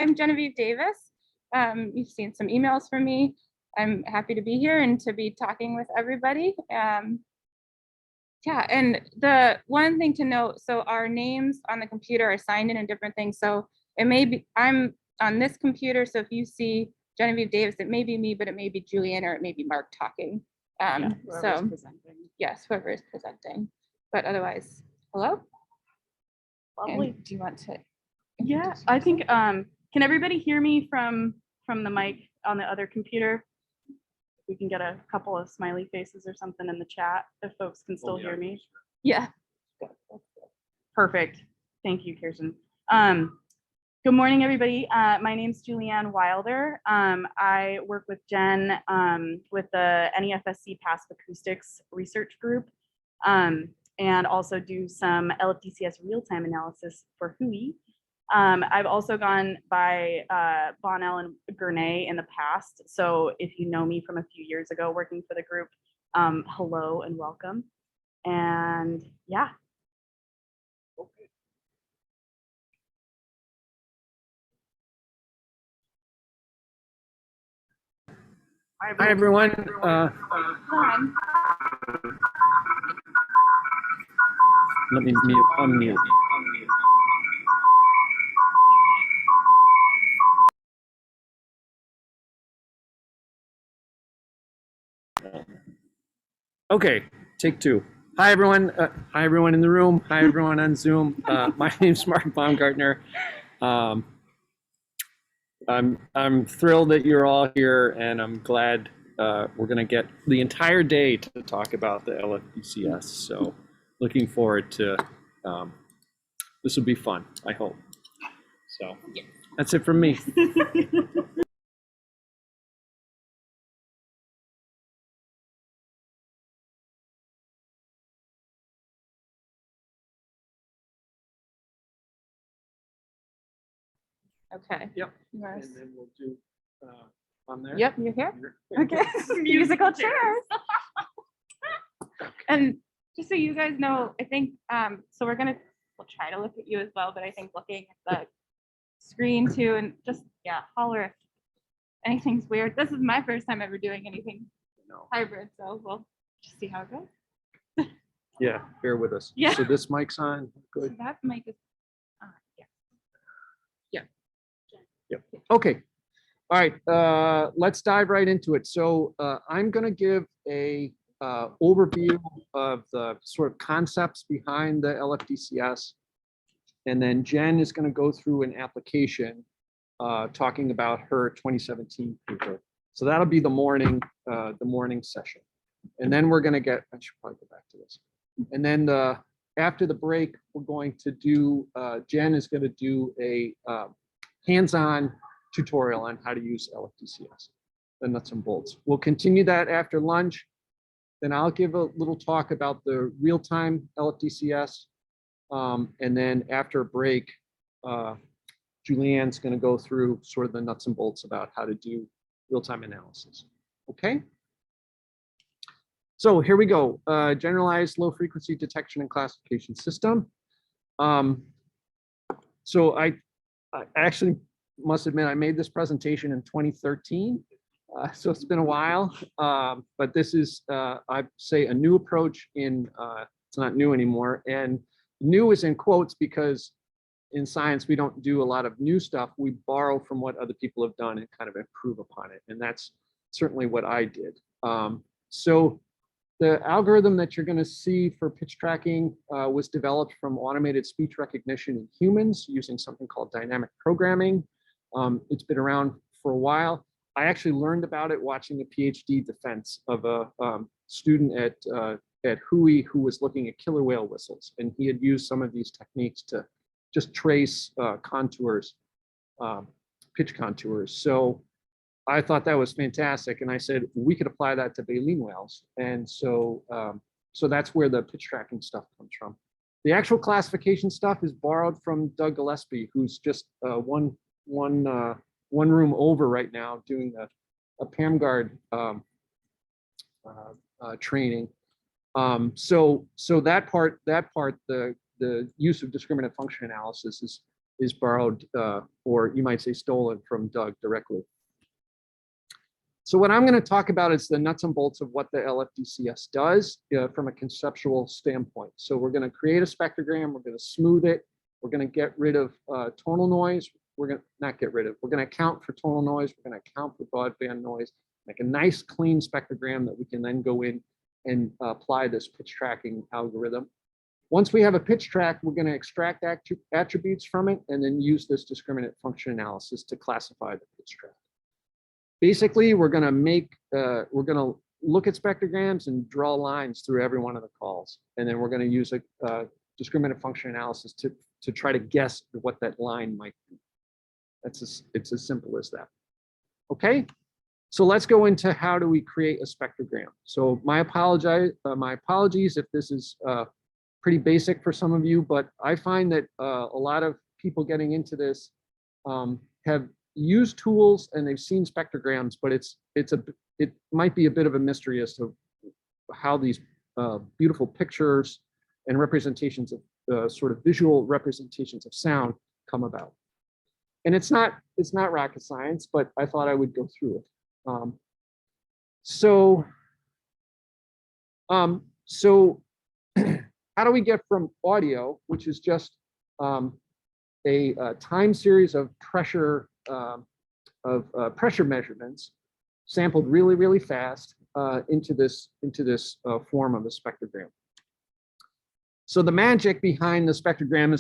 I'm Genevieve Davis. You've seen some emails from me. I'm happy to be here and to be talking with everybody. Yeah, and the one thing to note, so our names on the computer are signed in different things. So it may be, I'm on this computer, so if you see Genevieve Davis, it may be me, but it may be Julianne or it may be Mark talking. So yes, whoever is presenting, but otherwise, hello. Lovely. And do you want to? Yeah, I think, can everybody hear me from the mic on the other computer? We can get a couple of smiley faces or something in the chat if folks can still hear me. Yeah. Perfect. Thank you, Kirsten. Good morning, everybody. My name's Julianne Wilder. I work with Jen with the NEFSC Passive Acoustics Research Group, and also do some LFDCS real-time analysis for WHOI. I've also gone by Bonnell and Gurnay in the past. So if you know me from a few years ago working for the group, hello and welcome. And yeah. Hi, everyone. Let me unmute. Okay, take two. Hi, everyone. Hi, everyone in the room. Hi, everyone on Zoom. My name's Mark Baumgartner. I'm thrilled that you're all here, and I'm glad we're going to get the entire day to talk about the LFDCS. So, looking forward to this will be fun, I hope. So, that's it from me. Okay. Yep. Yes. And then we'll do on there. Yep, you're here. Okay. Musical chairs. And just so you guys know, I think so we'll try to look at you as well, but I think looking at the screen too, and just holler if anything's weird. This is my first time ever doing anything hybrid, so we'll just see how it goes. Yeah, bear with us. Yeah. So this mic's on. Good. So that mic is Yep. Okay. All right. Let's dive right into it. So I'm going to give a overview of the sort of concepts behind the LFDCS, and then Jen is going to go through an application talking about her 2017 paper. So that'll be the morning session, and then we're going to get. I should probably go back to this, and then after the break, we're going to do. Jen is going to do a hands-on tutorial on how to use LFDCS, the nuts and bolts. We'll continue that after lunch. Then I'll give a little talk about the real-time LFDCS. And then after a break, Julianne's going to go through sort of the nuts and bolts about how to do real-time analysis. Okay? So here we go. Generalized low-frequency detection and classification system. So I actually must admit I made this presentation in 2013, so it's been a while. But this is, I'd say, a new approach in. It's not new anymore, and new is in quotes because in science we don't do a lot of new stuff. We borrow from what other people have done and kind of improve upon it, and that's certainly what I did. So the algorithm that you're going to see for pitch tracking was developed from automated speech recognition in humans using something called dynamic programming. It's been around for a while. I actually learned about it watching the PhD defense of a student at WHOI who was looking at killer whale whistles, and he had used some of these techniques to just trace contours, pitch contours. So I thought that was fantastic, and I said we could apply that to baleen whales, and so so that's where the pitch tracking stuff comes from. The actual classification stuff is borrowed from Doug Gillespie, who's just one room over right now doing a PAMGuard training. So that part, the use of discriminant function analysis is borrowed, or you might say stolen from Doug directly. So what I'm going to talk about is the nuts and bolts of what the LFDCS does from a conceptual standpoint. So we're going to create a spectrogram, we're going to smooth it, we're going to get rid of tonal noise, we're going to not get rid of, we're going to account for tonal noise, we're going to account for broadband noise, make a nice clean spectrogram that we can then go in and apply this pitch tracking algorithm. Once we have a pitch track, we're going to extract attributes from it and then use this discriminant function analysis to classify the pitch track. Basically, we're going to look at spectrograms and draw lines through every one of the calls. And then we're going to use a discriminant function analysis to try to guess what that line might be. It's as simple as that. Okay, so let's go into how do we create a spectrogram. So my apologies if this is pretty basic for some of you, but I find that a lot of people getting into this have used tools and they've seen spectrograms, but it might be a bit of a mystery as to how these beautiful pictures and representations of sort of visual representations of sound come about. And it's not rocket science, but I thought I would go through it. So how do we get from audio, which is just a time series of pressure measurements sampled really, really fast into this form of a spectrogram? So the magic behind the spectrogram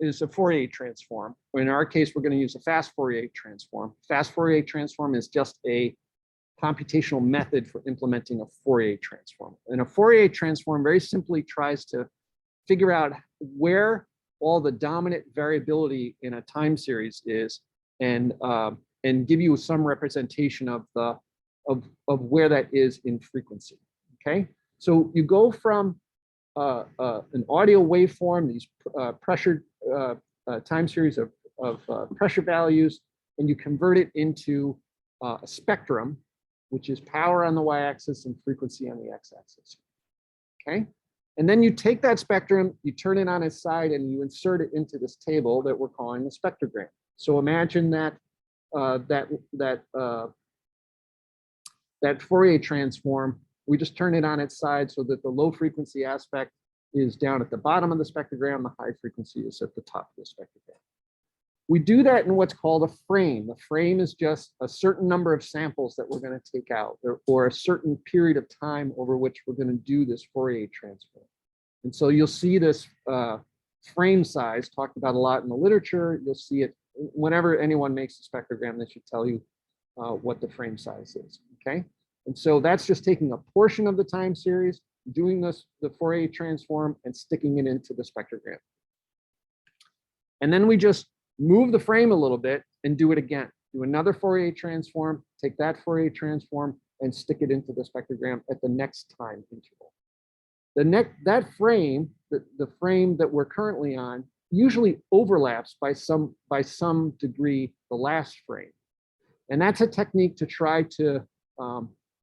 is a Fourier transform. In our case, we're going to use a fast Fourier transform. Fast Fourier transform is just a computational method for implementing a Fourier transform. And a Fourier transform very simply tries to figure out where all the dominant variability in a time series is, and give you some representation of where that is in frequency. Okay, so you go from an audio waveform, these pressured time series of pressure values, and you convert it into a spectrum, which is power on the y-axis and frequency on the x-axis. Okay, and then you take that spectrum, you turn it on its side, and you insert it into this table that we're calling the spectrogram. So imagine that that Fourier transform, we just turn it on its side so that the low frequency aspect is down at the bottom of the spectrogram, the high frequency is at the top of the spectrogram. We do that in what's called a frame. The frame is just a certain number of samples that we're going to take out, or a certain period of time over which we're going to do this Fourier transform. And so you'll see this frame size talked about a lot in the literature. You'll see it whenever anyone makes a spectrogram, they should tell you what the frame size is. Okay, and so that's just taking a portion of the time series, doing the Fourier transform, and sticking it into the spectrogram. And then we just move the frame a little bit and do it again. Do another Fourier transform, take that Fourier transform, and stick it into the spectrogram at the next time interval. That frame, the frame that we're currently on, usually overlaps by some degree the last frame. And that's a technique to try to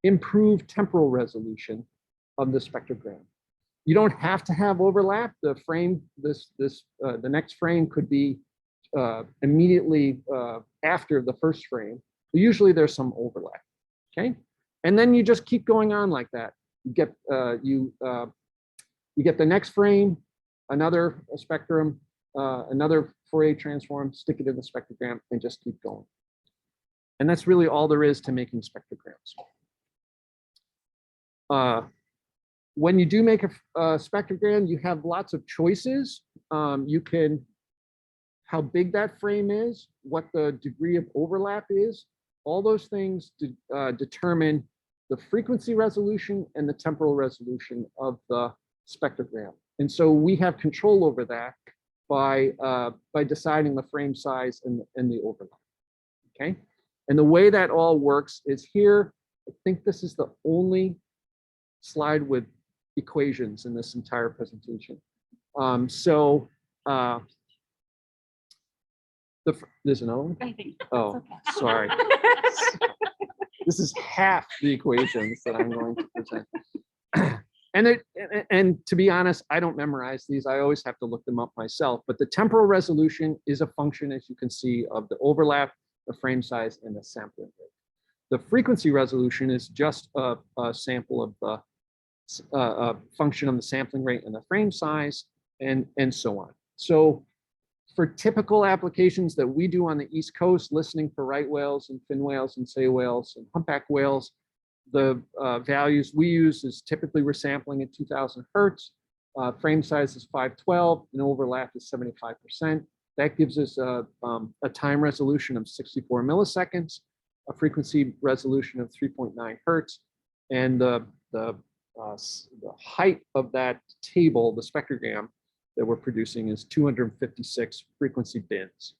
improve temporal resolution of the spectrogram. You don't have to have overlap. The frame, the next frame could be immediately after the first frame, but usually there's some overlap. Okay, and then you just keep going on like that. You get the next frame, another spectrum, another Fourier transform, stick it in the spectrogram, and just keep going. And that's really all there is to making spectrograms. When you do make a spectrogram, you have lots of choices. You can, how big that frame is, what the degree of overlap is, all those things determine the frequency resolution and the temporal resolution of the spectrogram. And so we have control over that by deciding the frame size and the overlap. Okay, and the way that all works is here. I think this is the only slide with equations in this entire presentation. There's another one? I think. Oh, Okay. sorry. This is half the equations that I'm going to present. And to be honest, I don't memorize these. I always have to look them up myself. But the temporal resolution is a function, as you can see, of the overlap, the frame size, and the sampling rate. The frequency resolution is just a sample of the a function of the sampling rate and the frame size, and so on. So for typical applications that we do on the East Coast, listening for right whales and fin whales and sei whales and humpback whales, the values we use is typically we're sampling at 2000 hertz, frame size is 512, and overlap is 75%. That gives us a time resolution of 64 milliseconds, a frequency resolution of 3.9 hertz, and the height of that table, the spectrogram that we're producing, is 256 frequency bins.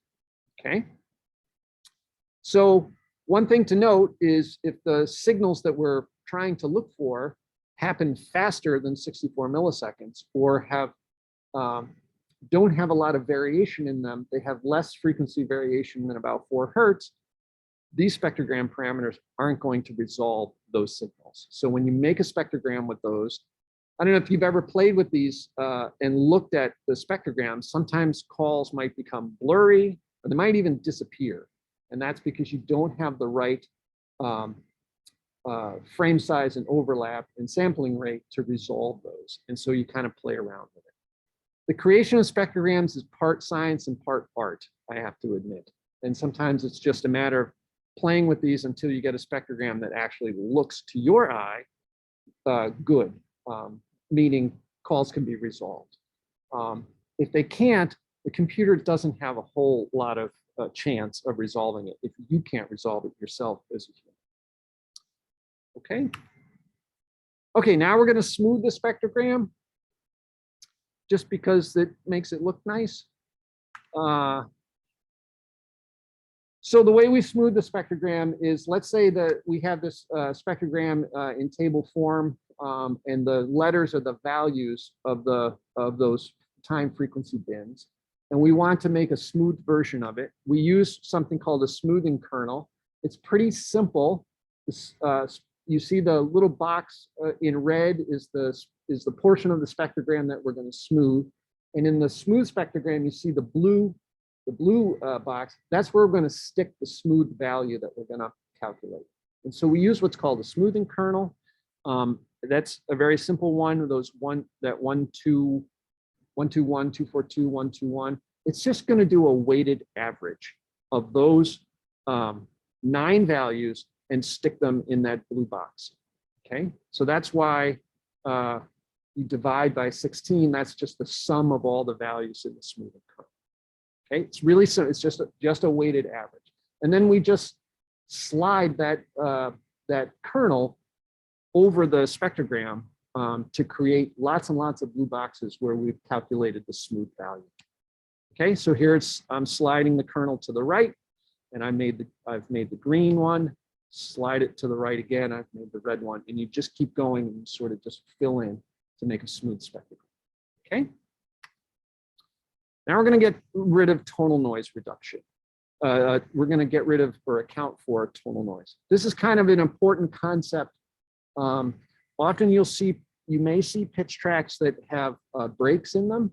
Okay. So one thing to note is if the signals that we're trying to look for happen faster than 64 milliseconds or have don't have a lot of variation in them, they have less frequency variation than about 4 hertz, these spectrogram parameters aren't going to resolve those signals. So when you make a spectrogram with those, I don't know if you've ever played with these and looked at the spectrograms, sometimes calls might become blurry or they might even disappear. And that's because you don't have the right frame size and overlap and sampling rate to resolve those. And so you kind of play around with it. The creation of spectrograms is part science and part art, I have to admit. And sometimes it's just a matter of playing with these until you get a spectrogram that actually looks to your eye good, meaning calls can be resolved. If they can't, the computer doesn't have a whole lot of chance of resolving it if you can't resolve it yourself as a human. Okay. Okay, now we're going to smooth the spectrogram just because it makes it look nice. So the way we smooth the spectrogram is, let's say that we have this spectrogram in table form, and the letters are the values of those time frequency bins, and we want to make a smooth version of it. We use something called a smoothing kernel. It's pretty simple. You see the little box in red is the portion of the spectrogram that we're going to smooth, and in the smooth spectrogram you see the blue box. That's where we're going to stick the smooth value that we're going to calculate. And so we use what's called a smoothing kernel. That's a very simple one. Those 121, 242, 121. It's just going to do a weighted average of those 9 values and stick them in that blue box. Okay, so that's why you divide by 16. That's just the sum of all the values in the smoothing kernel. Okay, it's really so. It's just a weighted average, and then we just slide that kernel over the spectrogram to create lots and lots of blue boxes where we've calculated the smooth value. Okay, so here I'm sliding the kernel to the right, and I've made the green one. Slide it to the right again. I've made the red one, and you just keep going and sort of just fill in to make a smooth spectrogram. Okay. Now we're going to get rid of tonal noise reduction. We're going to get rid of or account for tonal noise. This is kind of an important concept. Often you may see pitch tracks that have breaks in them.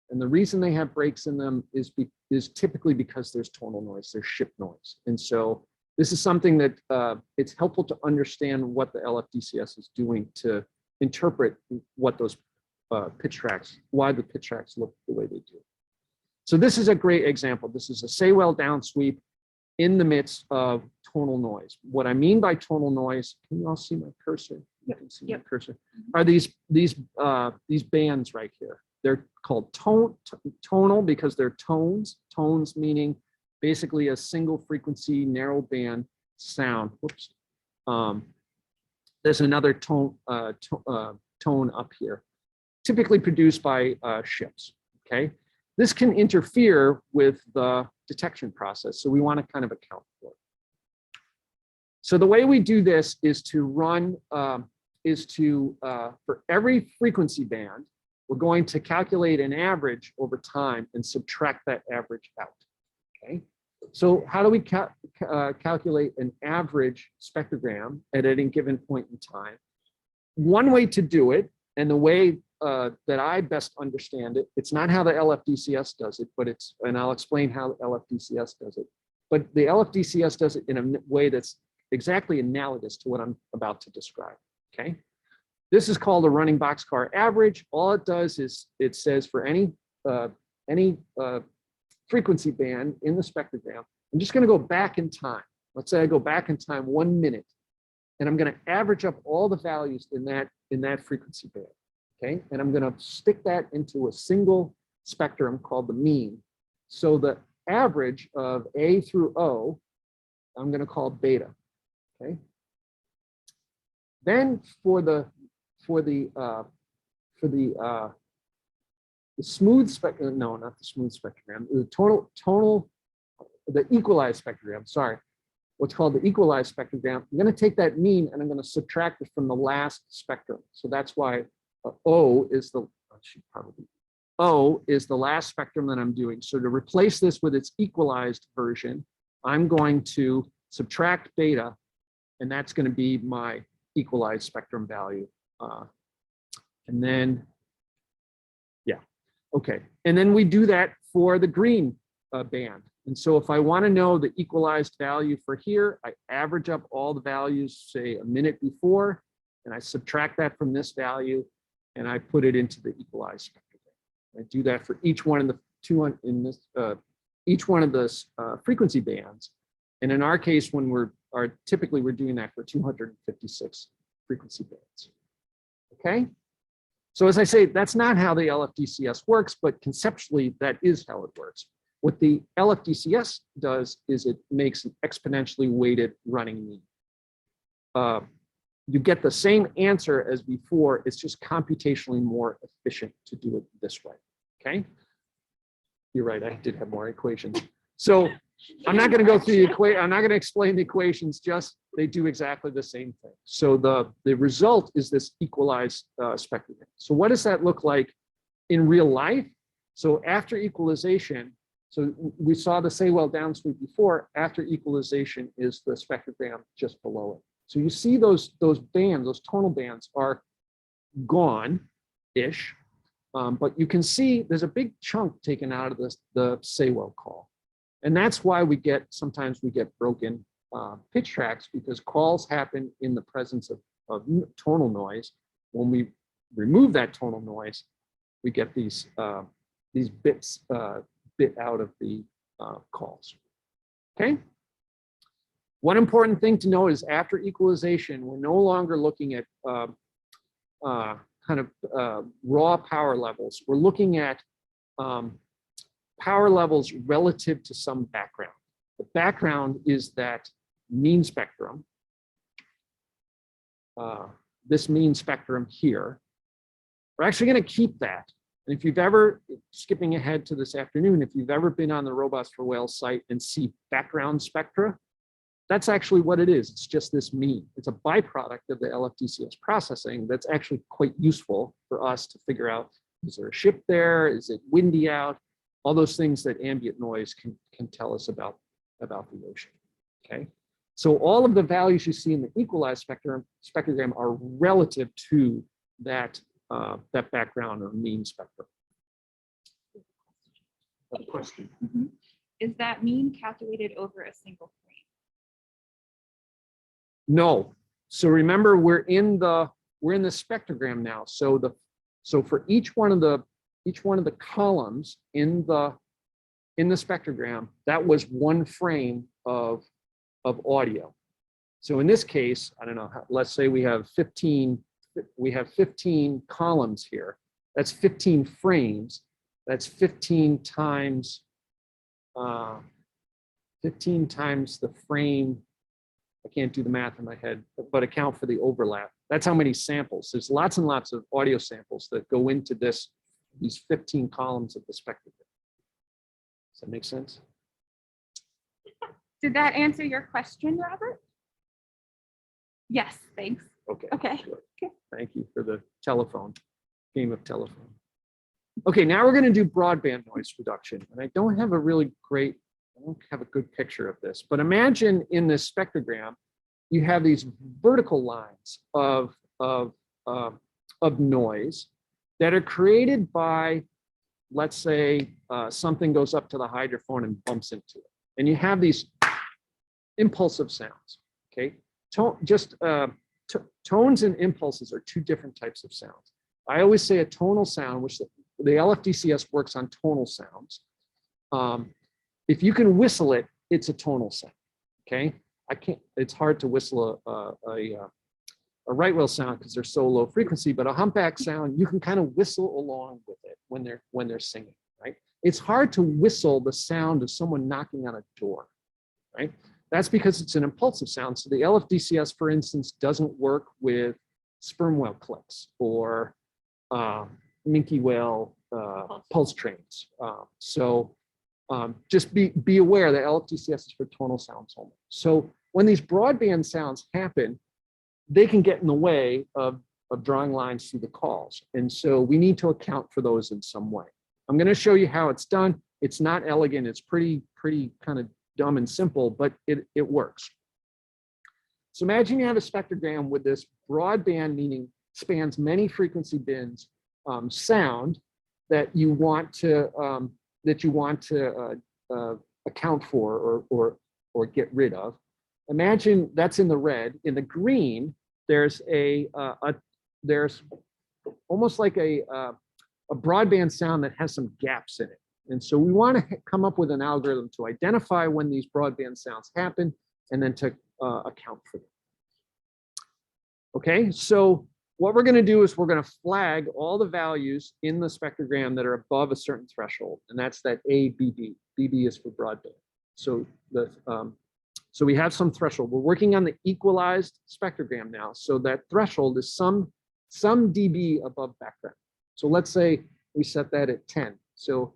And the reason they have breaks in them is typically because there's tonal noise, there's ship noise. And so this is something that it's helpful to understand what the LFDCS is doing to interpret what those pitch tracks, why the pitch tracks look the way they do. So this is a great example. This is a sei whale downsweep in the midst of tonal noise. What I mean by tonal noise, can you all see my cursor? You can see my cursor. Are these bands right here? They're called tonal because they're tones. Tones meaning basically a single frequency narrow band sound. Whoops. There's another tone up here, typically produced by ships. Okay. This can interfere with the detection process, so we want to kind of account for it. So the way we do this is to run, for every frequency band, we're going to calculate an average over time and subtract that average out. Okay. So how do we calculate an average spectrogram at any given point in time? One way to do it And the way that I best understand it, it's not how the LFDCS does it, but and I'll explain how the LFDCS does it. But the LFDCS does it in a way that's exactly analogous to what I'm about to describe, okay? This is called a running boxcar average. All it does is it says for any frequency band in the spectrogram, I'm just gonna go back in time. Let's say I go back in time 1 minute, and I'm gonna average up all the values in that frequency band, okay? And I'm gonna stick that into a single spectrum called the mean. So the average of A through O, I'm gonna call beta, okay? Then for the smooth spectrum, no, not the smooth spectrogram, the equalized spectrogram, sorry, what's called the equalized spectrogram, I'm going to take that mean and I'm going to subtract it from the last spectrum. So that's why O is the last spectrum that I'm doing. So to replace this with its equalized version, I'm going to subtract beta, and that's going to be my equalized spectrum value. And then, yeah, okay. And then we do that for the green band. And so if I want to know the equalized value for here, I average up all the values, say a minute before, and I subtract that from this value, and I put it into the equalized spectrogram. I do that for each one of the each one of the frequency bands. And in our case, when typically we're doing that for 256 frequency bands. Okay. So as I say, that's not how the LFDCS works, but conceptually that is how it works. What the LFDCS does is it makes an exponentially weighted running mean. You get the same answer as before, it's just computationally more efficient to do it this way, okay? You're right, I did have more equations. So I'm not gonna go through the equation, I'm not gonna explain the equations, just they do exactly the same thing. So the result is this equalized spectrogram. So what does that look like in real life? So after equalization, so we saw the Saywell downsweep before, after equalization is the spectrogram just below it. So you see those bands, those tonal bands are gone-ish, but you can see there's a big chunk taken out of the Saywell call. And that's why sometimes we get broken pitch tracks, because calls happen in the presence of tonal noise. When we remove that tonal noise, we get these bits bit out of the calls. Okay. One important thing to know is after equalization, we're no longer looking at raw power levels. We're looking at power levels relative to some background. The background is that mean spectrum, this mean spectrum here. We're actually going to keep that. And if you've ever, skipping ahead to this afternoon, if you've ever been on the Robots for Whales site and see background spectra, that's actually what it is. It's just this mean. It's a byproduct of the LFDCS processing that's actually quite useful for us to figure out, is there a ship there? Is it windy out? All those things that ambient noise can tell us about the ocean, okay? So all of the values you see in the equalized spectrogram are relative to that background or mean spectrum. Question. Mm-hmm. Is that mean calculated over a single frame? No. So remember, we're in the spectrogram now. So for each one of the columns in the spectrogram, that was one frame of audio. So in this case, I don't know, let's say we have 15 columns here. That's 15 frames. That's 15 times the frame. I can't do the math in my head, but account for the overlap. That's how many samples. There's lots and lots of audio samples that go into these 15 columns of the spectrogram. Does that make sense? Did that answer your question, Robert? Yes, thanks. Okay. Okay. Sure. Thank you for the game of telephone. Okay, now we're going to do broadband noise reduction. And I don't have a good picture of this, but imagine in this spectrogram, you have these vertical lines of of noise that are created by, let's say, something goes up to the hydrophone and bumps into it. And you have these impulsive sounds, okay? Tones and impulses are two different types of sounds. I always say a tonal sound, which the LFDCS works on tonal sounds. If you can whistle it, it's a tonal sound, okay? It's hard to whistle a right whale sound because they're so low frequency, but a humpback sound, you can kind of whistle along with it when they're singing, right? It's hard to whistle the sound of someone knocking on a door, right? That's because it's an impulsive sound. So the LFDCS, for instance, doesn't work with sperm whale clicks or minke whale pulse trains. Just be aware that LFDCS is for tonal sounds only. So when these broadband sounds happen, they can get in the way of drawing lines through the calls. And so we need to account for those in some way. I'm going to show you how it's done. It's not elegant. It's pretty kind of dumb and simple, but it works. So imagine you have a spectrogram with this broadband, meaning spans many frequency bands, sound that you want to account for or get rid of. Imagine that's in the red. In the green, there's there's almost like a broadband sound that has some gaps in it. And so we want to come up with an algorithm to identify when these broadband sounds happen and then to account for them. Okay, so what we're going to do is we're going to flag all the values in the spectrogram that are above a certain threshold, and that's that ABB. BB is for broadband. So so we have some threshold. We're working on the equalized spectrogram now, so that threshold is some dB above background. So let's say we set that at 10. So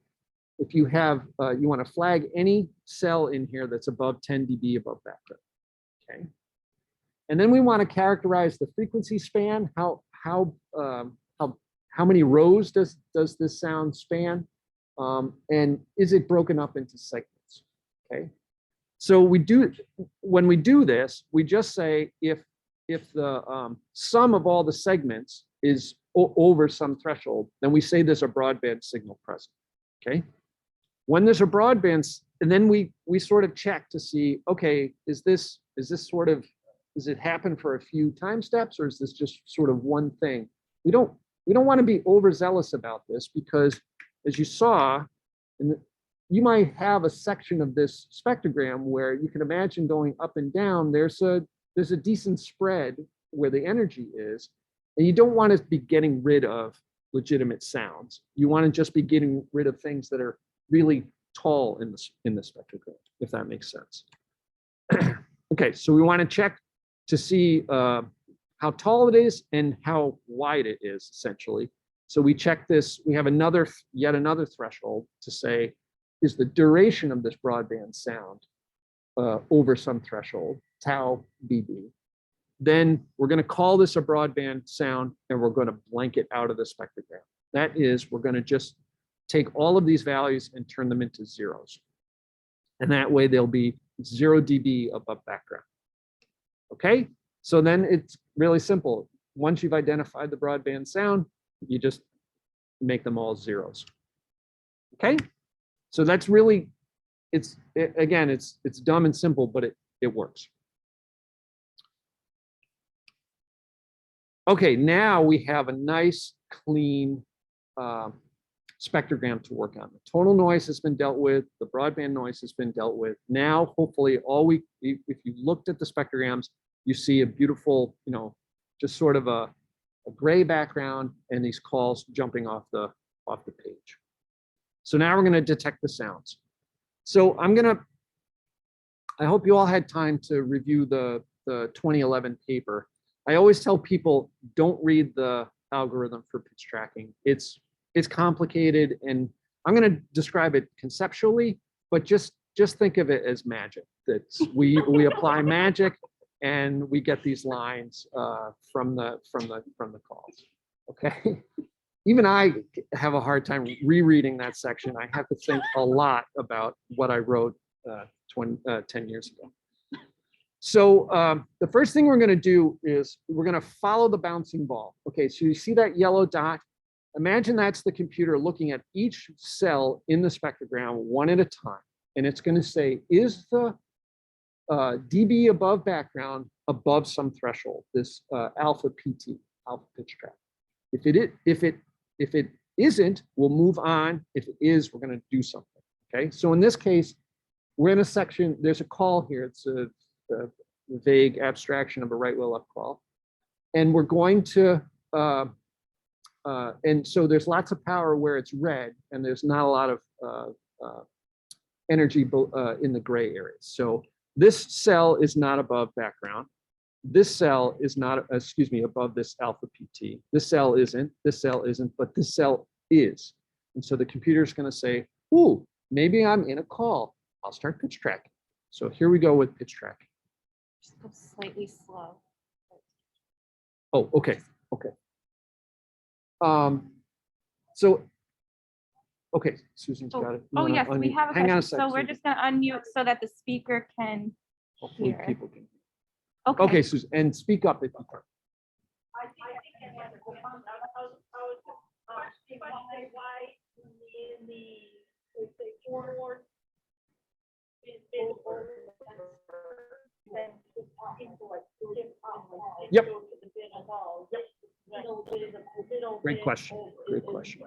if you have, you want to flag any cell in here that's above 10 dB above background, okay? And then we want to characterize the frequency span. How many rows does this sound span? And is it broken up into segments? Okay. So when we do this, we just say if the sum of all the segments is over some threshold, then we say there's a broadband signal present. Okay. When there's a broadband, and then we sort of check to see, okay, is this sort of, does it happen for a few time steps, or is this just sort of one thing? We don't want to be overzealous about this, because as you saw, you might have a section of this spectrogram where you can imagine going up and down. There's a decent spread where the energy is, and you don't want to be getting rid of legitimate sounds. You want to just be getting rid of things that are really tall in the spectrogram, if that makes sense. Okay, so we want to check to see how tall it is and how wide it is, essentially. So we check this. We have yet another threshold to say, is the duration of this broadband sound over some threshold, tau BB? Then we're going to call this a broadband sound, and we're going to blank it out of the spectrogram. That is, we're going to just take all of these values and turn them into zeros. And that way they'll be 0 dB above background. Okay, so then it's really simple. Once you've identified the broadband sound, you just make them all zeros. Okay, so that's really, it's dumb and simple, but it works. Okay, now we have a nice, clean spectrogram to work on. The tonal noise has been dealt with. The broadband noise has been dealt with. Now, hopefully, if you looked at the spectrograms, you see a beautiful, just sort of a gray background and these calls jumping off the page. So now we're going to detect the sounds. So I hope you all had time to review the 2011 paper. I always tell people, don't read the algorithm for pitch tracking. It's complicated, and I'm going to describe it conceptually, but just think of it as magic. That we apply magic, and we get these lines from the calls. Okay. Even I have a hard time rereading that section. I have to think a lot about what I wrote 10 years ago. So the first thing we're going to do is we're going to follow the bouncing ball. Okay, so you see that yellow dot? Imagine that's the computer looking at each cell in the spectrogram one at a time. And it's going to say, is the dB above background above some threshold, this alpha PT, alpha pitch track. If it isn't, we'll move on. If it is, we're going to do something. Okay, so in this case, we're in a section, there's a call here. It's a vague abstraction of a right wheel up call. And we're going to, and so there's lots of power where it's red and there's not a lot of energy in the gray areas. So this cell is not above background. This cell is not, excuse me, above this alpha PT. This cell isn't, but this cell is. And so the computer is going to say, ooh, maybe I'm in a call. I'll start pitch tracking. So here we go with pitch tracking. Just go slightly slow. Oh, okay, okay. So, okay, Susan's got it. You Oh, wanna yes, we unmute? have a Hang on question. a So sec, we're Susan. just gonna unmute so that the speaker can Hopefully hear. people can. Okay. Okay, Susan, and speak up if you can. Yep. Great question. Great question.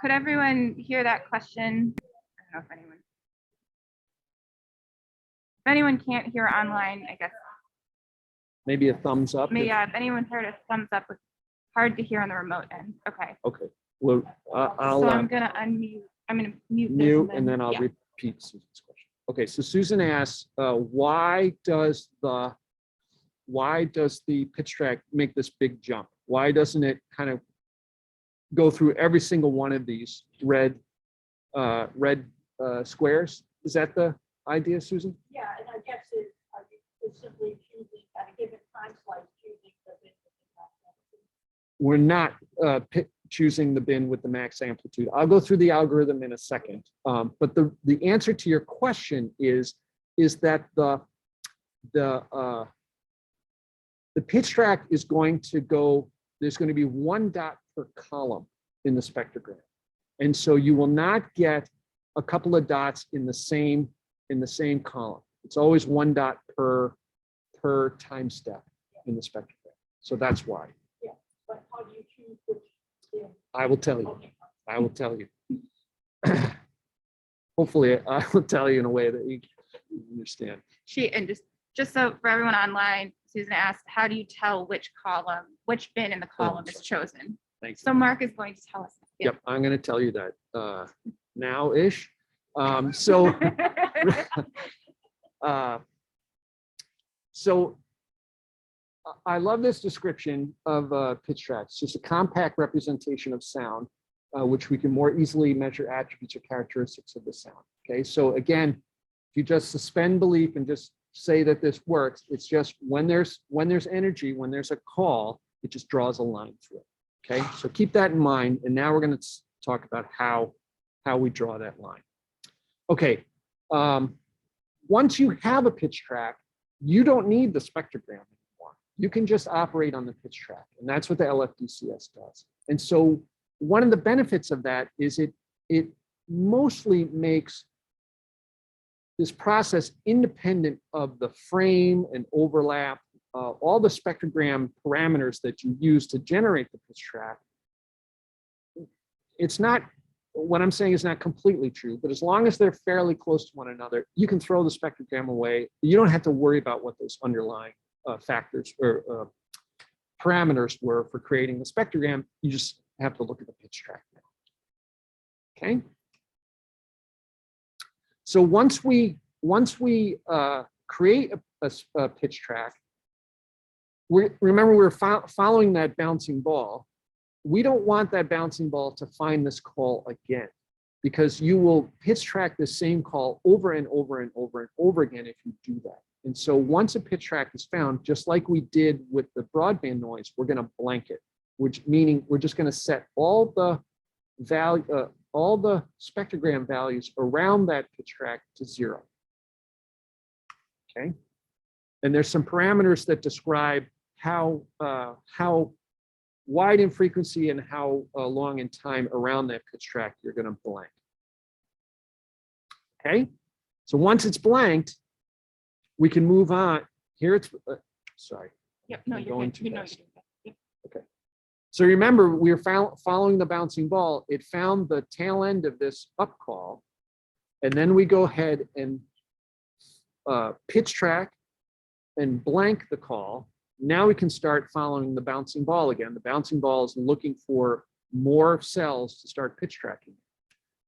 Could everyone hear that question? I don't know if anyone can't hear online, I guess. Maybe a thumbs up. Maybe, yeah, if anyone heard a thumbs up, it's hard to hear on the remote end. Okay. Okay, well, I'll So I'm gonna unmute, I'm gonna mute this mute and then I'll yeah. repeat Susan's question. Okay, so Susan asks, why does the pitch track make this big jump? Why doesn't it kind of go through every single one of these red squares? Is that the idea, Susan? Yeah, and I guess it's simply choosing at a given time slice, choosing the bin. We're not choosing the bin with the max amplitude. I'll go through the algorithm in a second. But the answer to your question is that the pitch track is going to go, there's going to be one dot per column in the spectrogram. And so you will not get a couple of dots in the same column. It's always one dot per time step in the spectrogram. So that's why. But how do you choose which bin? I will tell you. Okay. I will tell you. Hopefully, I will tell you in a way that you can understand. And just so for everyone online, Susan asked, how do you tell which bin in the column is chosen? Thanks. So Mark is going to tell us. Yep, I'm going to tell you that now-ish. So I love this description of pitch track. It's just a compact representation of sound, which we can more easily measure attributes or characteristics of the sound. Okay, so again, if you just suspend belief and just say that this works, it's just when there's energy, when there's a call, it just draws a line through it. Okay, so keep that in mind. And now we're going to talk about how we draw that line. Okay, once you have a pitch track, you don't need the spectrogram anymore. You can just operate on the pitch track, and that's what the LFDCS does. And so one of the benefits of that is it mostly makes this process independent of the frame and overlap, all the spectrogram parameters that you use to generate the pitch track. It's not, what I'm saying is not completely true, but as long as they're fairly close to one another, you can throw the spectrogram away. You don't have to worry about what those underlying factors or parameters were for creating the spectrogram. You just have to look at the pitch track now. Okay. So once we create a pitch track, remember we're following that bouncing ball. We don't want that bouncing ball to find this call again, because you will pitch track the same call over and over and over and over again if you do that. And so once a pitch track is found, just like we did with the broadband noise, we're going to blank it, which meaning we're just going to set all the value, all the spectrogram values around that pitch track to 0. Okay. And there's some parameters that describe how wide in frequency and how long in time around that pitch track you're going to blank. Okay. So once it's blanked, we can move on. Here it's, sorry. Yep, no, I'm you're going good. too You know fast. you're doing that. Yep. So remember, we were following the bouncing ball. It found the tail end of this up call. And then we go ahead and pitch track and blank the call. Now we can start following the bouncing ball again. The bouncing ball is looking for more cells to start pitch tracking.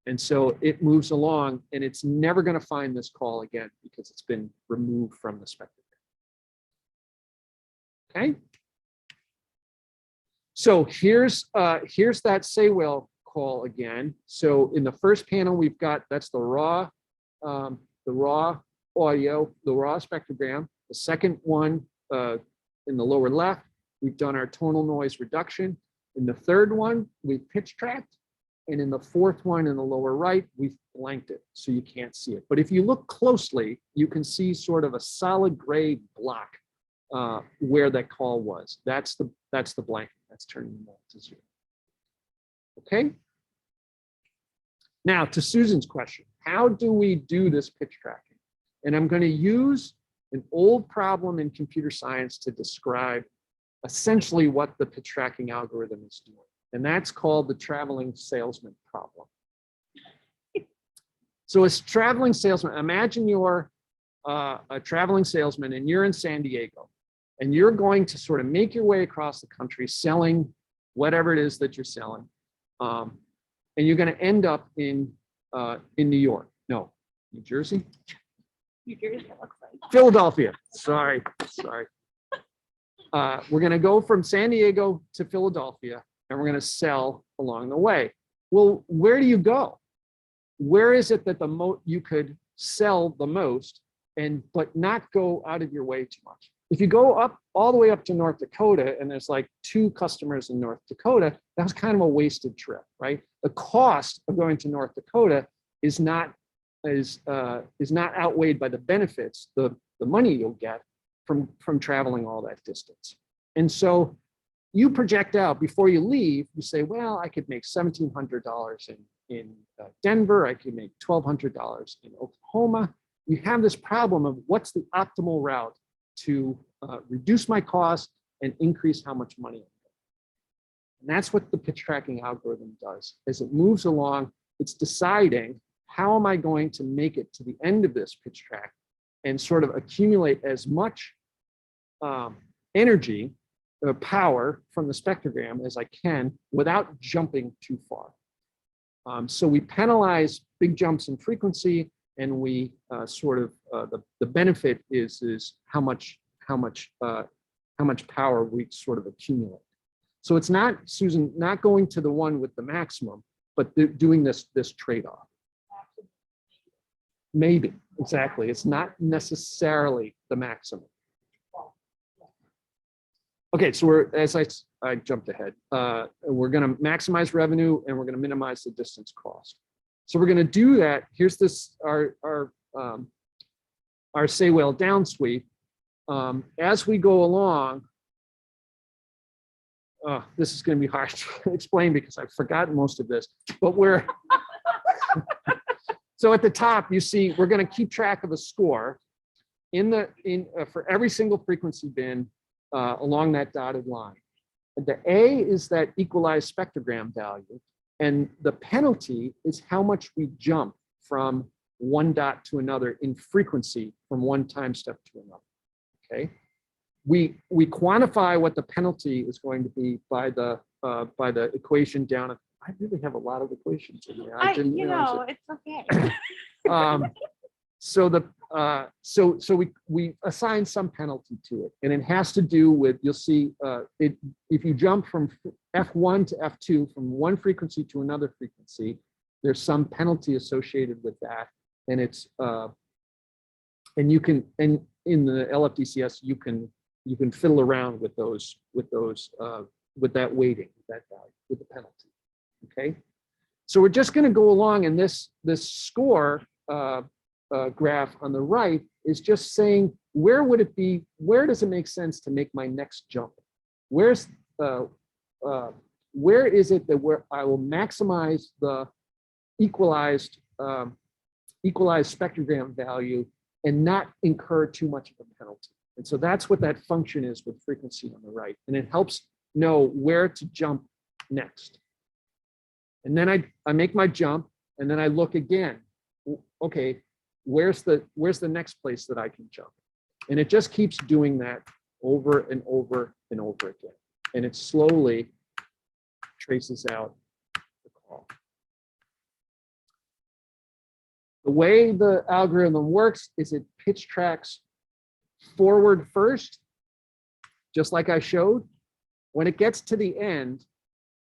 And so it moves along, and it's never going to find this call again because it's been removed from the spectrogram. Okay. So here's that say well call again. So in the first panel, we've got, that's the raw audio, the raw spectrogram. The second one in the lower left, we've done our tonal noise reduction. In the third one, we pitch tracked. And in the fourth one in the lower right, we've blanked it so you can't see it. But if you look closely, you can see sort of a solid gray block where that call was. That's the blanking. That's turning them all to 0. Okay. Now to Susan's question, how do we do this pitch tracking? And I'm going to use an old problem in computer science to describe essentially what the pitch tracking algorithm is doing. And that's called the traveling salesman problem. So as traveling salesman, imagine you're a traveling salesman and you're in San Diego and you're going to sort of make your way across the country selling whatever it is that you're selling. And you're going to end up in New York. No, New Jersey? New Jersey, it looks like. Philadelphia. Sorry. We're going to go from San Diego to Philadelphia, and we're going to sell along the way. Well, where do you go? Where is it that you could sell the most but not go out of your way too much? If you go up all the way up to North Dakota and there's like 2 customers in North Dakota, that's kind of a wasted trip, right? The cost of going to North Dakota is not outweighed by the benefits, the money you'll get from traveling all that distance. And so you project out before you leave, you say, well, I could make $1,700 in Denver, I could make $1,200 in Oklahoma. You have this problem of what's the optimal route to reduce my cost and increase how much money I'm getting. And that's what the pitch tracking algorithm does. As it moves along, it's deciding how am I going to make it to the end of this pitch track and sort of accumulate as much energy or power from the spectrogram as I can without jumping too far. So we penalize big jumps in frequency, and we the benefit is how much power we sort of accumulate. So it's not, Susan, not going to the one with the maximum, but doing this trade-off. Maybe, exactly. It's not necessarily the maximum. Okay, so I jumped ahead. We're going to maximize revenue and we're going to minimize the distance cost. So we're going to do that. Here's this our say well down sweep. As we go along, this is going to be hard to explain because I've forgotten most of this, but so at the top, you see, we're going to keep track of a score for every single frequency bin along that dotted line. The A is that equalized spectrogram value, and the penalty is how much we jump from one dot to another in frequency from one time step to another. Okay, we quantify what the penalty is going to be by the equation down at. I really have a lot of equations in there. I didn't realize it. It's okay. So we assign some penalty to it, and it has to do with, you'll see if you jump from F1 to F2 from one frequency to another frequency, there's some penalty associated with that, and it's and you can, and in the LFDCS you can fiddle around with those with that weighting, that value, with the penalty. Okay, So we're just going to go along, and this score graph on the right is just saying, where would it be? Where does it make sense to make my next jump? Where is it that where I will maximize the equalized spectrogram value and not incur too much of a penalty? And so that's what that function is with frequency on the right. And it helps know where to jump next. And then I make my jump, and then I look again. Okay, where's the next place that I can jump? And it just keeps doing that over and over and over again. And it slowly traces out the call. The way the algorithm works is it pitch tracks forward first, just like I showed. When it gets to the end,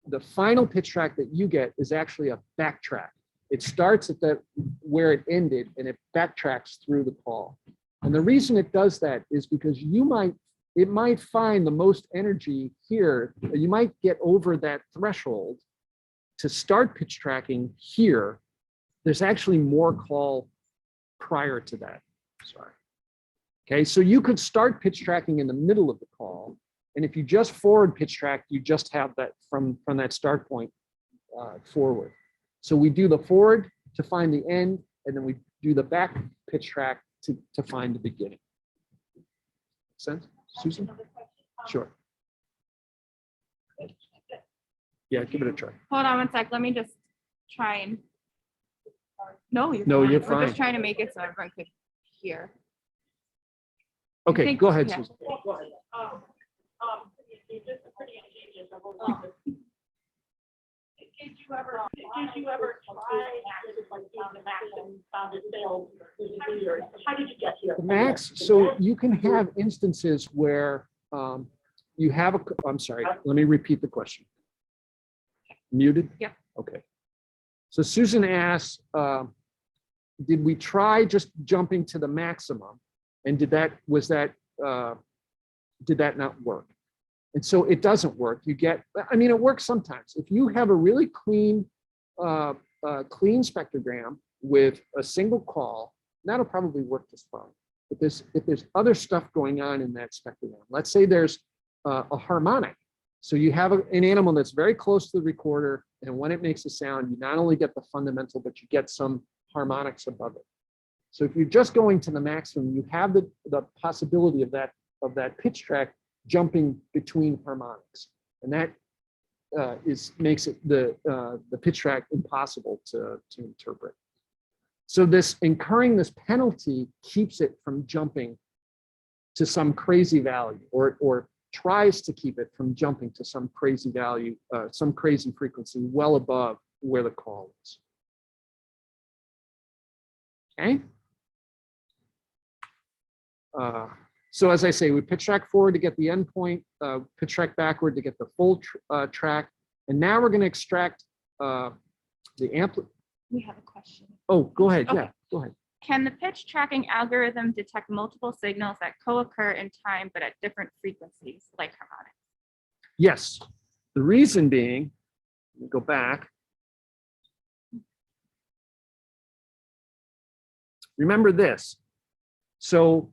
the final pitch track that you get is actually a backtrack. It starts at where it ended, and it backtracks through the call. And the reason it does that is because it might find the most energy here. You might get over that threshold to start pitch tracking here. There's actually more call prior to that. Sorry. Okay, so you could start pitch tracking in the middle of the call. And if you just forward pitch track, you just have that from that start point forward. So we do the forward to find the end, and then we do the back pitch track to find the beginning. Make sense, Susan? Another question. Sure. Yeah, give it a try. Hold on one sec. Let me just try and. No, you're No, fine. you're We're fine. just trying to make it so everyone could hear. Okay, think- go ahead, yeah. Susan. Just a pretty ingenious. Did you ever try like down the max and found it failed? How did you get here? The max, so you can have instances where you have I'm sorry, let me repeat the question. Muted? Yep. Okay. So Susan asked, did we try just jumping to the maximum? And did that not work? And so it doesn't work. You get, I mean, it works sometimes. If you have a really clean spectrogram with a single call, that'll probably work just fine. But if there's other stuff going on in that spectrogram, let's say there's a harmonic. So you have an animal that's very close to the recorder, and when it makes a sound, you not only get the fundamental, but you get some harmonics above it. So if you're just going to the maximum, you have the possibility of that pitch track jumping between harmonics, and that makes it the pitch track impossible to interpret. So incurring this penalty keeps it from jumping to some crazy value, or tries to keep it from jumping to some crazy value, some crazy frequency well above where the call is. Okay. So as I say, we pitch track forward to get the endpoint, pitch track backward to get the full track, and now we're going to extract the amplitude. We have a question. Oh, go ahead. Okay. Yeah, go ahead. Can the pitch tracking algorithm detect multiple signals that co-occur in time but at different frequencies, like harmonics? Yes. The reason being, let me go back. Remember this. So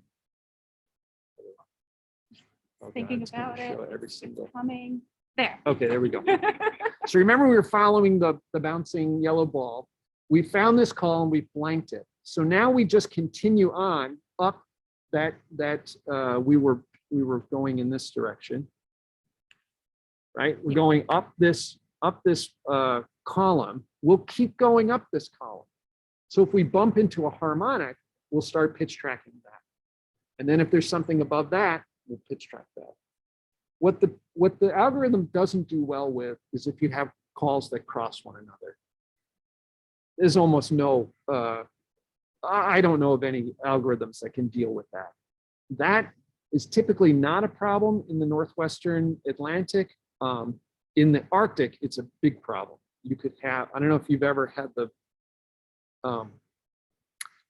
Thinking it's gonna about it. show every single. Coming there. Okay, there we go. So remember, we were following the bouncing yellow ball. We found this call and we blanked it. So now we just continue on up that we were going in this direction, right? We're going up this column. We'll keep going up this column. So if we bump into a harmonic, we'll start pitch tracking that. And then if there's something above that, we'll pitch track that. What the algorithm doesn't do well with is if you have calls that cross one another. There's almost no, I don't know of any algorithms that can deal with that. That is typically not a problem in the Northwestern Atlantic. In the Arctic, it's a big problem. You could have, I don't know if you've ever had the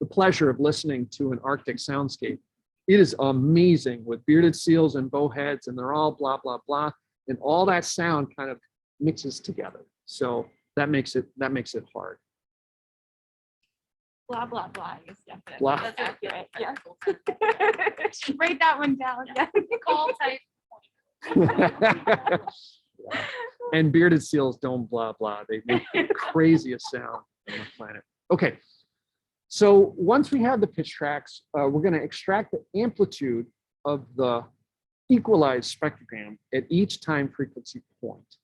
pleasure of listening to an Arctic soundscape. It is amazing with bearded seals and bowheads, and they're all blah, blah, blah. And all that sound kind of mixes together. So that makes it hard. Blah, blah, blah is definitely. Blah. That's accurate, yeah. Write that one down, yeah. Call type. And bearded seals don't blah, blah. They make the craziest sound on the planet. Okay. So once we have the pitch tracks, we're going to extract the amplitude of the equalized spectrogram at each time frequency point.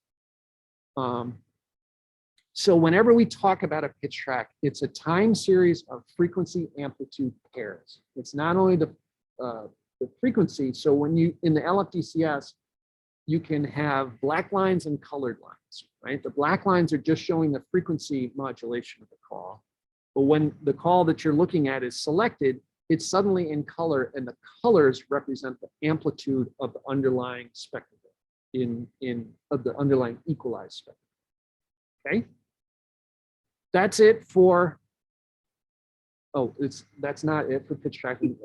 So whenever we talk about a pitch track, it's a time series of frequency amplitude pairs. It's not only the frequency. So when you, in the LFDCS, you can have black lines and colored lines, right? The black lines are just showing the frequency modulation of the call. But when the call that you're looking at is selected, it's suddenly in color, and the colors represent the amplitude of the underlying spectrum of the underlying equalized spectrum. Okay, that's it for. Oh, that's not it for pitch tracking.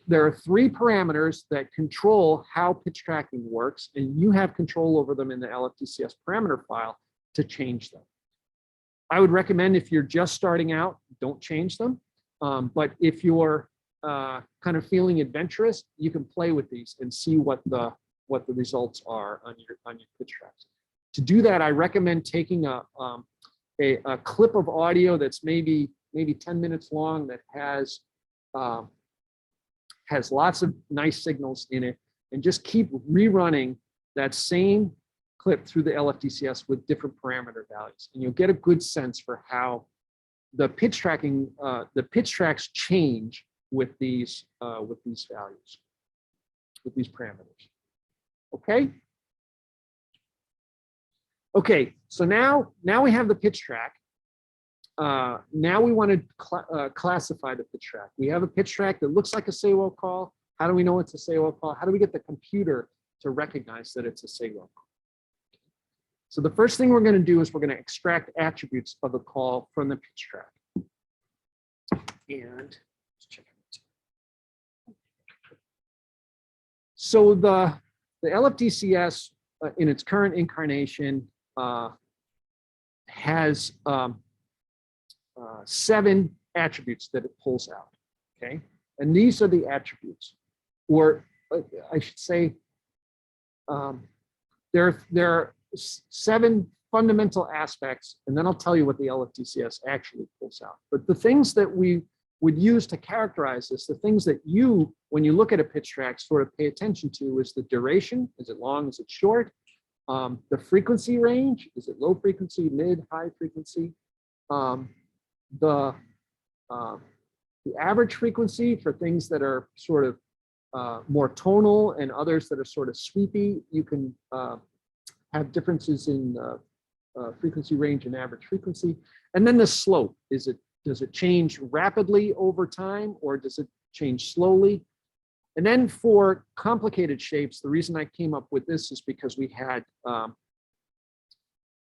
There are 3 parameters that control how pitch tracking works, and you have control over them in the LFDCS parameter file to change them. I would recommend, if you're just starting out, don't change them. But if you're kind of feeling adventurous, you can play with these and see what the results are on your pitch tracks. To do that, I recommend taking a clip of audio that's maybe 10 minutes long, that has lots of nice signals in it, and just keep rerunning that same clip through the LFDCS with different parameter values, and you'll get a good sense for how the pitch tracks change with these values, with these parameters. Okay. Okay, so now we have the pitch track. Now we want to classify the pitch track. We have a pitch track that looks like a say-well call. How do we know it's a say-well call? How do we get the computer to recognize that it's a say-well call? So the first thing we're going to do is we're going to extract attributes of the call from the pitch track. And let's check it. So the LFDCS in its current incarnation has 7 attributes that it pulls out. Okay, and these are the attributes, or I should say, there are 7 fundamental aspects, and then I'll tell you what the LFDCS actually pulls out. But the things that we would use to characterize this, the things that you, when you look at a pitch track, sort of pay attention to, is the duration. Is it long? Is it short? The frequency range. Is it low frequency, mid, high frequency? The average frequency for things that are sort of more tonal, and others that are sort of sweepy. You can have differences in frequency range and average frequency. And then the slope. Does it change rapidly over time, or does it change slowly? And then for complicated shapes, the reason I came up with this is because we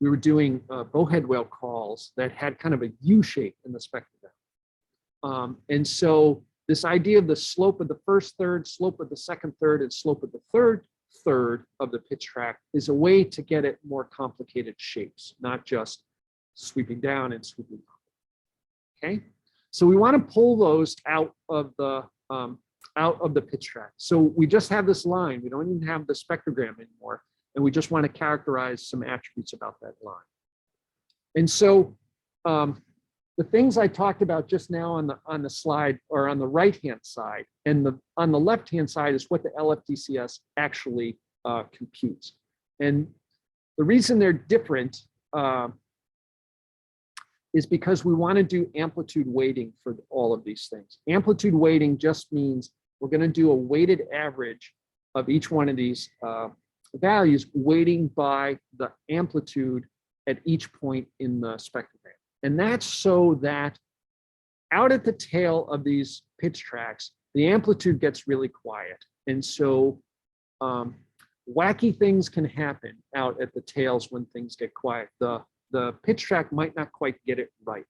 were doing bowhead whale calls that had kind of a U shape in the spectrogram. And so this idea of the slope of the first third, slope of the second third, and slope of the third third of the pitch track is a way to get at more complicated shapes, not just sweeping down and sweeping up. Okay, so we want to pull those out of the pitch track. So we just have this line. We don't even have the spectrogram anymore, and we just want to characterize some attributes about that line. And so the things I talked about just now on the slide are on the right-hand side, and on the left-hand side is what the LFDCS actually computes. And the reason they're different is because we want to do amplitude weighting for all of these things. Amplitude weighting just means we're going to do a weighted average of each one of these values, weighting by the amplitude at each point in the spectrogram. And that's so that out at the tail of these pitch tracks, the amplitude gets really quiet. And so wacky things can happen out at the tails when things get quiet. The pitch track might not quite get it right.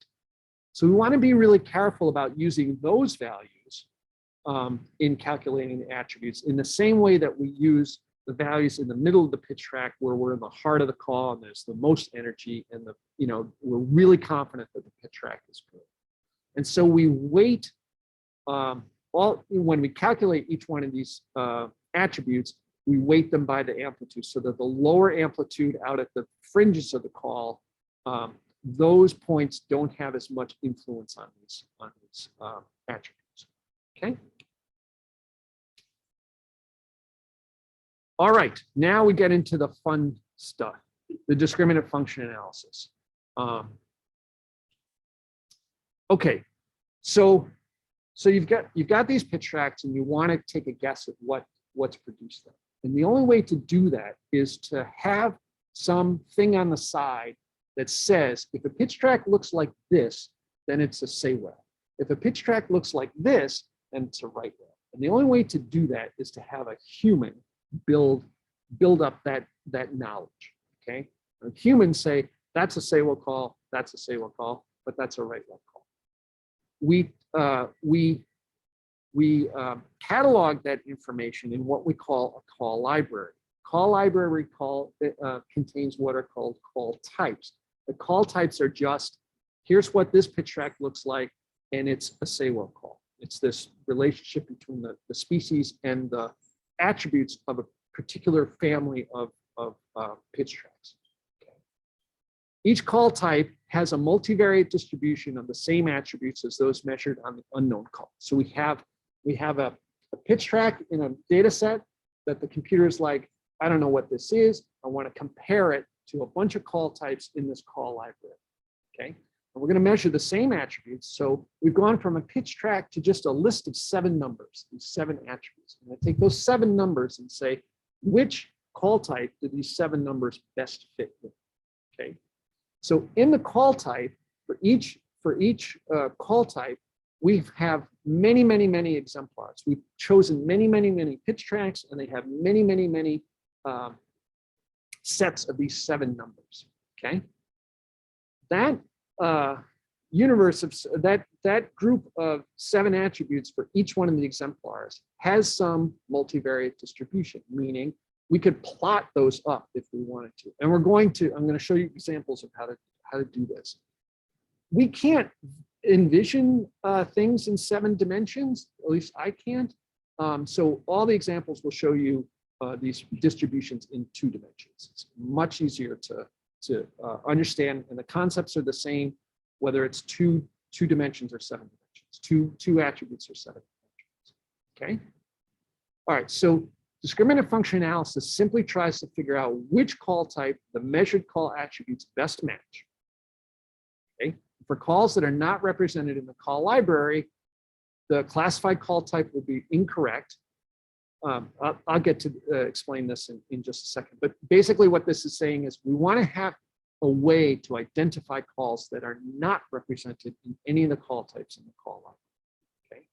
So we want to be really careful about using those values in calculating the attributes in the same way that we use the values in the middle of the pitch track where we're in the heart of the call and there's the most energy and we're really confident that the pitch track is good. And so we weight when we calculate each one of these attributes, we weight them by the amplitude so that the lower amplitude out at the fringes of the call, those points don't have as much influence on these attributes. Okay. All right, now we get into the fun stuff, the discriminant function analysis. Okay, so you've got these pitch tracks and you want to take a guess at what's produced them. And the only way to do that is to have something on the side that says, if a pitch track looks like this, then it's a say well. If a pitch track looks like this, then it's a right well. And the only way to do that is to have a human build up that knowledge. Okay, and humans say that's a say well call, that's a say well call, but that's a right well call. We catalog that information in what we call a call library. Call library contains what are called call types. The call types are just, here's what this pitch track looks like, and it's a say well call. It's this relationship between the species and the attributes of a particular family of pitch tracks. Okay. Each call type has a multivariate distribution of the same attributes as those measured on the unknown call. So we have a pitch track in a data set that the computer is like, I don't know what this is. I want to compare it to a bunch of call types in this call library. Okay. And we're going to measure the same attributes. So we've gone from a pitch track to just a list of 7 numbers, these 7 attributes. And I take those 7 numbers and say, which call type do these 7 numbers best fit with? Okay. So in the call type, for each call type, we have many exemplars. We've chosen many pitch tracks, and they have many sets of these 7 numbers. Okay. That universe of that group of 7 attributes for each one of the exemplars has some multivariate distribution, meaning we could plot those up if we wanted to. And I'm going to show you examples of how to do this. We can't envision things in 7 dimensions, at least I can't. So all the examples will show you these distributions in 2 dimensions. It's much easier to understand, and the concepts are the same, whether it's two dimensions or 7 dimensions, two attributes or 7 dimensions. Okay. All right. So discriminant function analysis simply tries to figure out which call type the measured call attributes best match. Okay. For calls that are not represented in the call library, the classified call type will be incorrect. I'll get to explain this in just a second. But basically what this is saying is we want to have a way to identify calls that are not represented in any of the call types in the call library. Okay.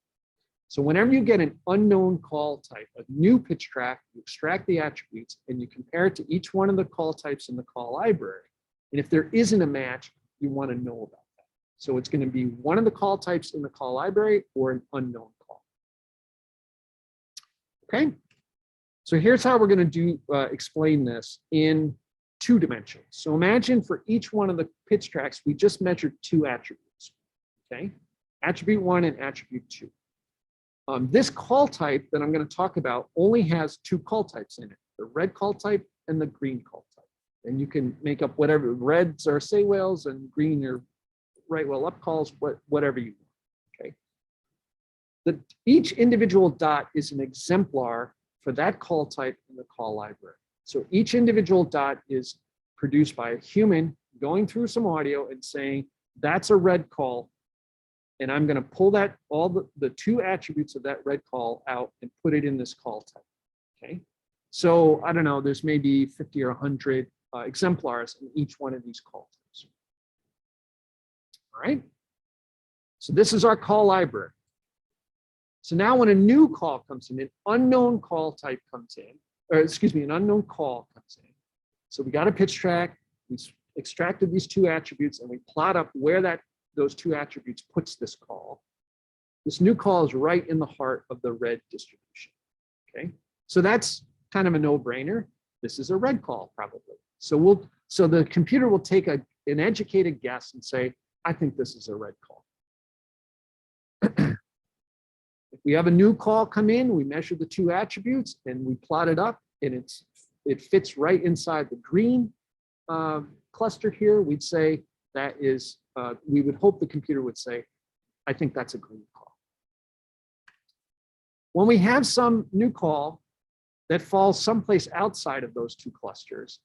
So whenever you get an unknown call type, a new pitch track, you extract the attributes and you compare it to each one of the call types in the call library. And if there isn't a match, you want to know about that. So it's going to be one of the call types in the call library or an unknown call. Okay, so here's how we're going to explain this in 2 dimensions. So imagine for each one of the pitch tracks, we just measured 2 attributes. Okay, attribute 1 and attribute 2. This call type that I'm going to talk about only has 2 call types in it: the red call type and the green call type. And you can make up whatever. Reds are say whales and green are right well up calls, whatever you want. Okay. Each individual dot is an exemplar for that call type in the call library. So each individual dot is produced by a human going through some audio and saying, that's a red call. And I'm going to pull that, all the 2 attributes of that red call out and put it in this call type. Okay. So I don't know, there's maybe 50 or 100 exemplars in each one of these call types. All right. So this is our call library. So now when a new call comes in, an unknown call type comes in, or excuse me, an unknown call comes in. So we got a pitch track, we extracted these 2 attributes and we plot up where those 2 attributes puts this call. This new call is right in the heart of the red distribution. Okay. So that's kind of a no-brainer. This is a red call probably. So the computer will take an educated guess and say, I think this is a red call. If we have a new call come in, we measure the two attributes and we plot it up, and it fits right inside the green cluster here. We'd say that is, we would hope the computer would say, I think that's a green call. When we have some new call that falls someplace outside of those two clusters,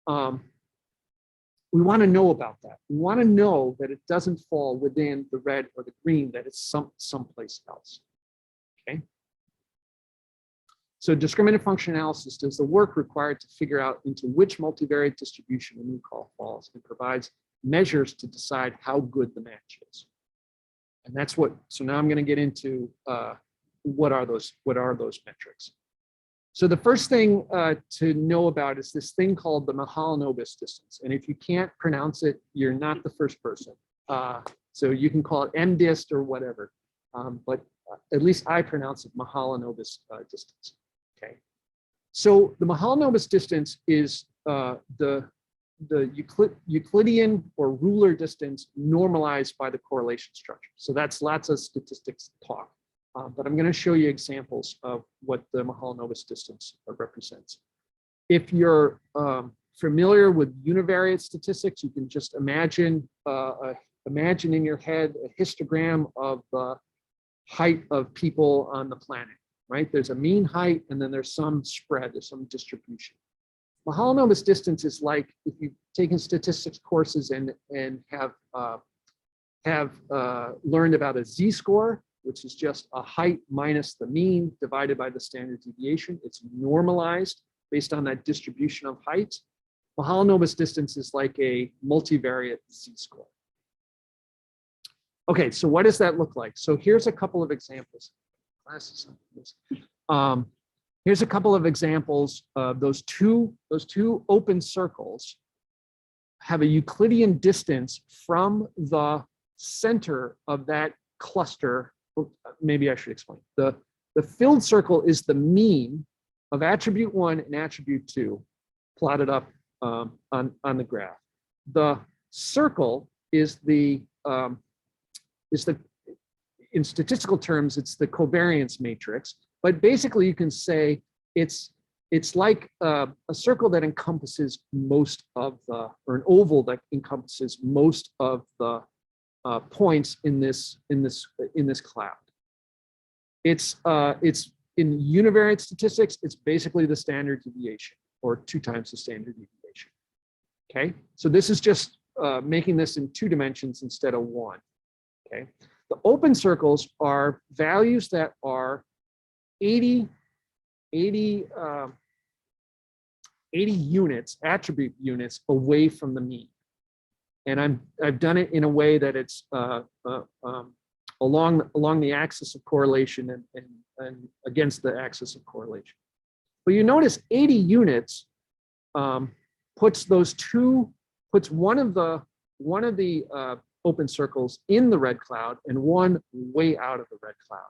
we want to know about that. We want to know that it doesn't fall within the red or the green, that it's someplace else. Okay. So discriminant function analysis does the work required to figure out into which multivariate distribution a new call falls and provides measures to decide how good the match is. And that's what, so now I'm going to get into what are those metrics. So the first thing to know about is this thing called the Mahalanobis distance. And if you can't pronounce it, you're not the first person. So you can call it MDist or whatever, but at least I pronounce it Mahalanobis distance. Okay. So the Mahalanobis distance is the Euclidean or ruler distance normalized by the correlation structure. So that's lots of statistics talk. But I'm going to show you examples of what the Mahalanobis distance represents. If you're familiar with univariate statistics, you can just imagine in your head a histogram of the height of people on the planet, right? There's a mean height, and then there's some spread, there's some distribution. Mahalanobis distance is like if you've taken statistics courses and have learned about a z-score, which is just a height minus the mean divided by the standard deviation. It's normalized based on that distribution of heights. Mahalanobis distance is like a multivariate z-score. Okay, so what does that look like? So here's a couple of examples. Here's a couple of examples of those two open circles have a Euclidean distance from the center of that cluster. Maybe I should explain. The filled circle is the mean of attribute 1 and attribute 2 plotted up on the graph. The circle is the in statistical terms, it's the covariance matrix, but basically you can say it's like a circle that encompasses most of the, or an oval that encompasses most of the points in this cloud. It's in univariate statistics, it's basically the standard deviation, or 2 times the standard deviation. Okay, so this is just making this in 2 dimensions instead of 1. Okay, the open circles are values that are 80 units, attribute units away from the mean. And I've done it in a way that it's along the axis of correlation and against the axis of correlation. But you notice 80 units puts one of the open circles in the red cloud and one way out of the red cloud.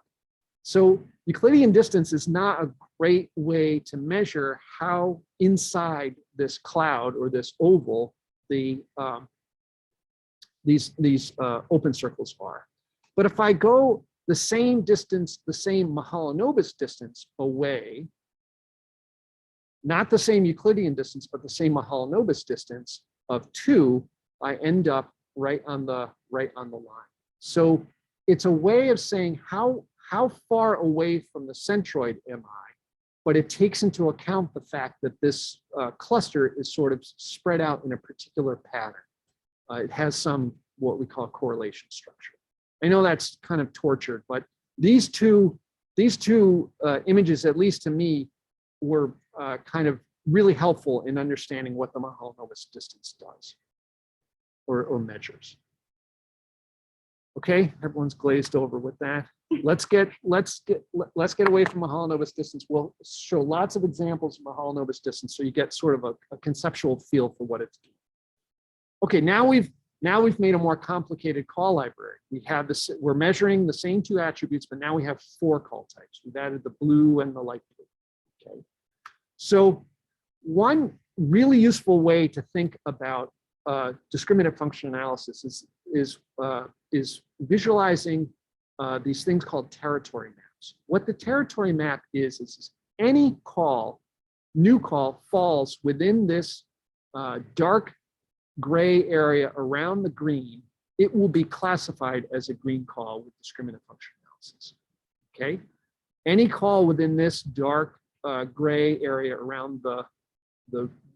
So Euclidean distance is not a great way to measure how inside this cloud or this oval these open circles are. But if I go the same distance, the same Mahalanobis distance away, not the same Euclidean distance, but the same Mahalanobis distance of 2, I end up right on the line. So it's a way of saying how far away from the centroid am I, but it takes into account the fact that this cluster is sort of spread out in a particular pattern. It has some what we call correlation structure. I know that's kind of tortured, but these two images, at least to me, were kind of really helpful in understanding what the Mahalanobis distance does or measures. Okay, everyone's glazed over with that. Let's get away from Mahalanobis distance. We'll show lots of examples of Mahalanobis distance so you get sort of a conceptual feel for what it's doing. Okay, now we've made a more complicated call library. We're measuring the same 2 attributes, but now we have 4 call types. We've added the blue and the light blue. Okay. So one really useful way to think about discriminant function analysis is visualizing these things called territory maps. What the territory map is any call, new call, falls within this dark gray area around the green, it will be classified as a green call with discriminant function analysis. Okay, any call within this dark gray area around the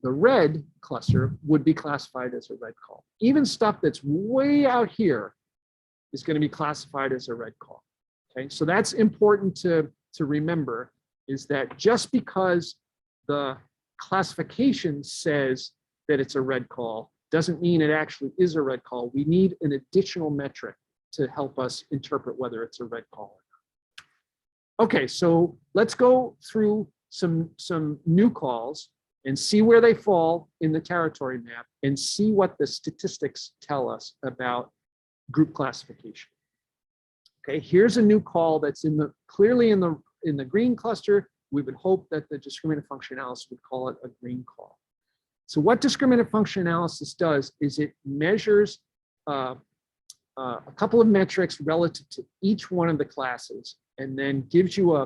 red cluster would be classified as a red call. Even stuff that's way out here is going to be classified as a red call. Okay, so that's important to remember, is that just because the classification says that it's a red call doesn't mean it actually is a red call. We need an additional metric to help us interpret whether it's a red call or not. Okay, so let's go through some new calls and see where they fall in the territory map and see what the statistics tell us about group classification. Okay, here's a new call that's clearly in the green cluster. We would hope that the discriminant function analysis would call it a green call. So what discriminant function analysis does is it measures a couple of metrics relative to each one of the classes, and then gives you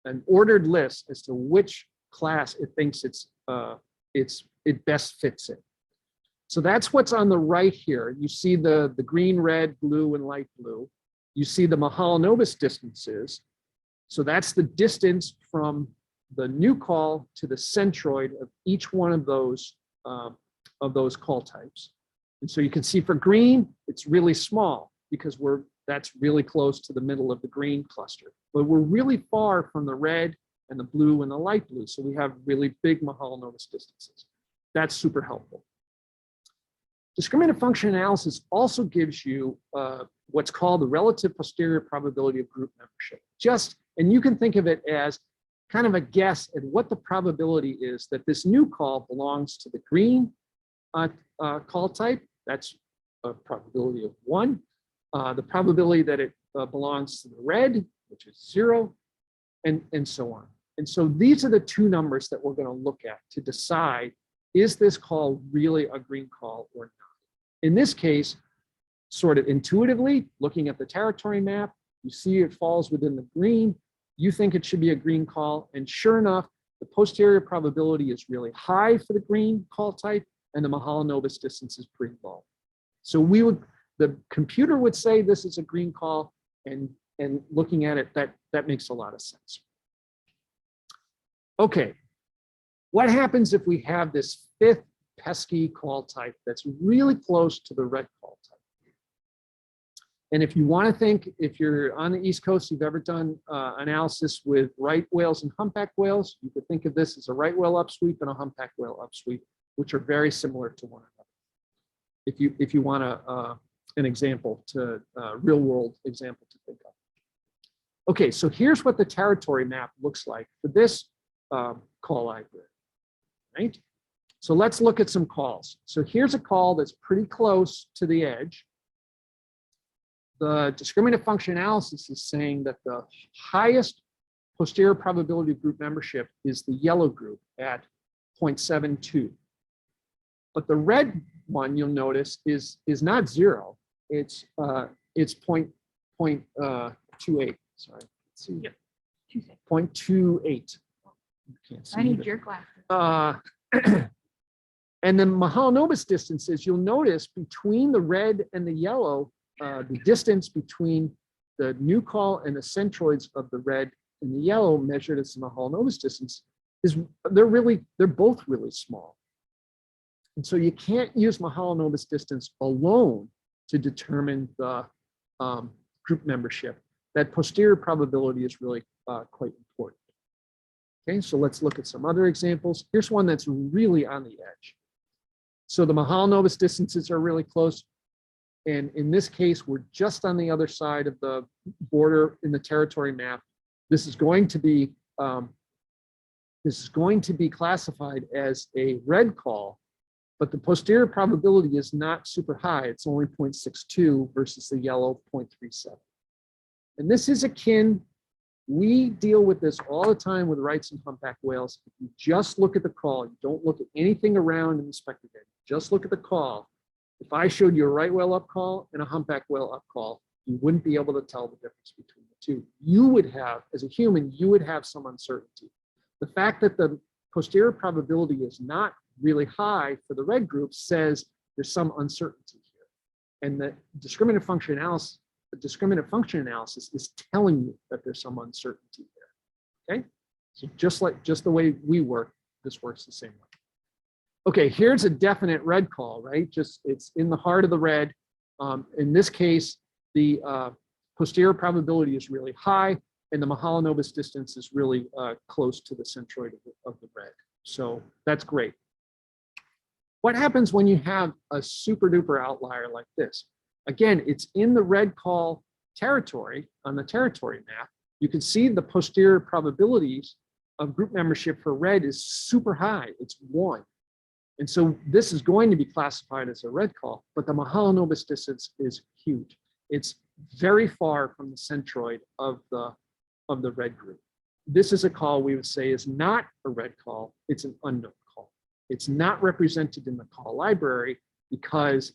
an ordered list as to which class it thinks it best fits in. So that's what's on the right here. You see the green, red, blue, and light blue. You see the Mahalanobis distances. So that's the distance from the new call to the centroid of each one of those call types. And so you can see for green, it's really small because that's really close to the middle of the green cluster. But we're really far from the red and the blue and the light blue. So we have really big Mahalanobis distances. That's super helpful. Discriminant function analysis also gives you what's called the relative posterior probability of group membership. And you can think of it as kind of a guess at what the probability is that this new call belongs to the green call type. That's a probability of 1. The probability that it belongs to the red, which is 0, and so on. And so these are the two numbers that we're going to look at to decide, is this call really a green call or not? In this case, sort of intuitively, looking at the territory map, you see it falls within the green. You think it should be a green call. And sure enough, the posterior probability is really high for the green call type, and the Mahalanobis distance is pretty low. So the computer would say this is a green call, and looking at it, that makes a lot of sense. Okay, what happens if we have this fifth pesky call type that's really close to the red call type? And if you want to think, if you're on the East Coast, you've ever done analysis with right whales and humpback whales, you could think of this as a right whale upsweep and a humpback whale upsweep, which are very similar to one another. If you want an example real world example to think of. Okay, so here's what the territory map looks like for this call library, right? So let's look at some calls. So here's a call that's pretty close to the edge. The discriminant function analysis is saying that the highest posterior probability of group membership is the yellow group at 0.72. But the red one, you'll notice, is not 0. It's 0.28. Sorry, let's see. Yeah. 0.28. Can't see I need either. your glasses. And the Mahalanobis distances, you'll notice between the red and the yellow, the distance between the new call and the centroids of the red and the yellow measured as the Mahalanobis distance they're both really small. And so you can't use Mahalanobis distance alone to determine the group membership. That posterior probability is really quite important. Okay, so let's look at some other examples. Here's one that's really on the edge. So the Mahalanobis distances are really close. And in this case, we're just on the other side of the border in the territory map. This is going to be classified as a red call, but the posterior probability is not super high. It's only 0.62 versus the yellow 0.37. And this is akin We deal with this all the time with rights and humpback whales. If you just look at the call, you don't look at anything around in the spectrum data, just look at the call. If I showed you a right whale up call and a humpback whale up call, you wouldn't be able to tell the difference between the two. You would have, as a human, you would have some uncertainty. The fact that the posterior probability is not really high for the red group says there's some uncertainty here. And the discriminant function analysis, is telling you that there's some uncertainty there. Okay, so just the way we work, this works the same way. Okay, here's a definite red call, right? Just it's in the heart of the red. In this case, the posterior probability is really high, and the Mahalanobis distance is really close to the centroid of the red. So that's great. What happens when you have a super duper outlier like this? Again, it's in the red call territory on the territory map. You can see the posterior probabilities of group membership for red is super high. It's 1. And so this is going to be classified as a red call, but the Mahalanobis distance is huge. It's very far from the centroid of the red group. This is a call we would say is not a red call. It's an unknown call. It's not represented in the call library because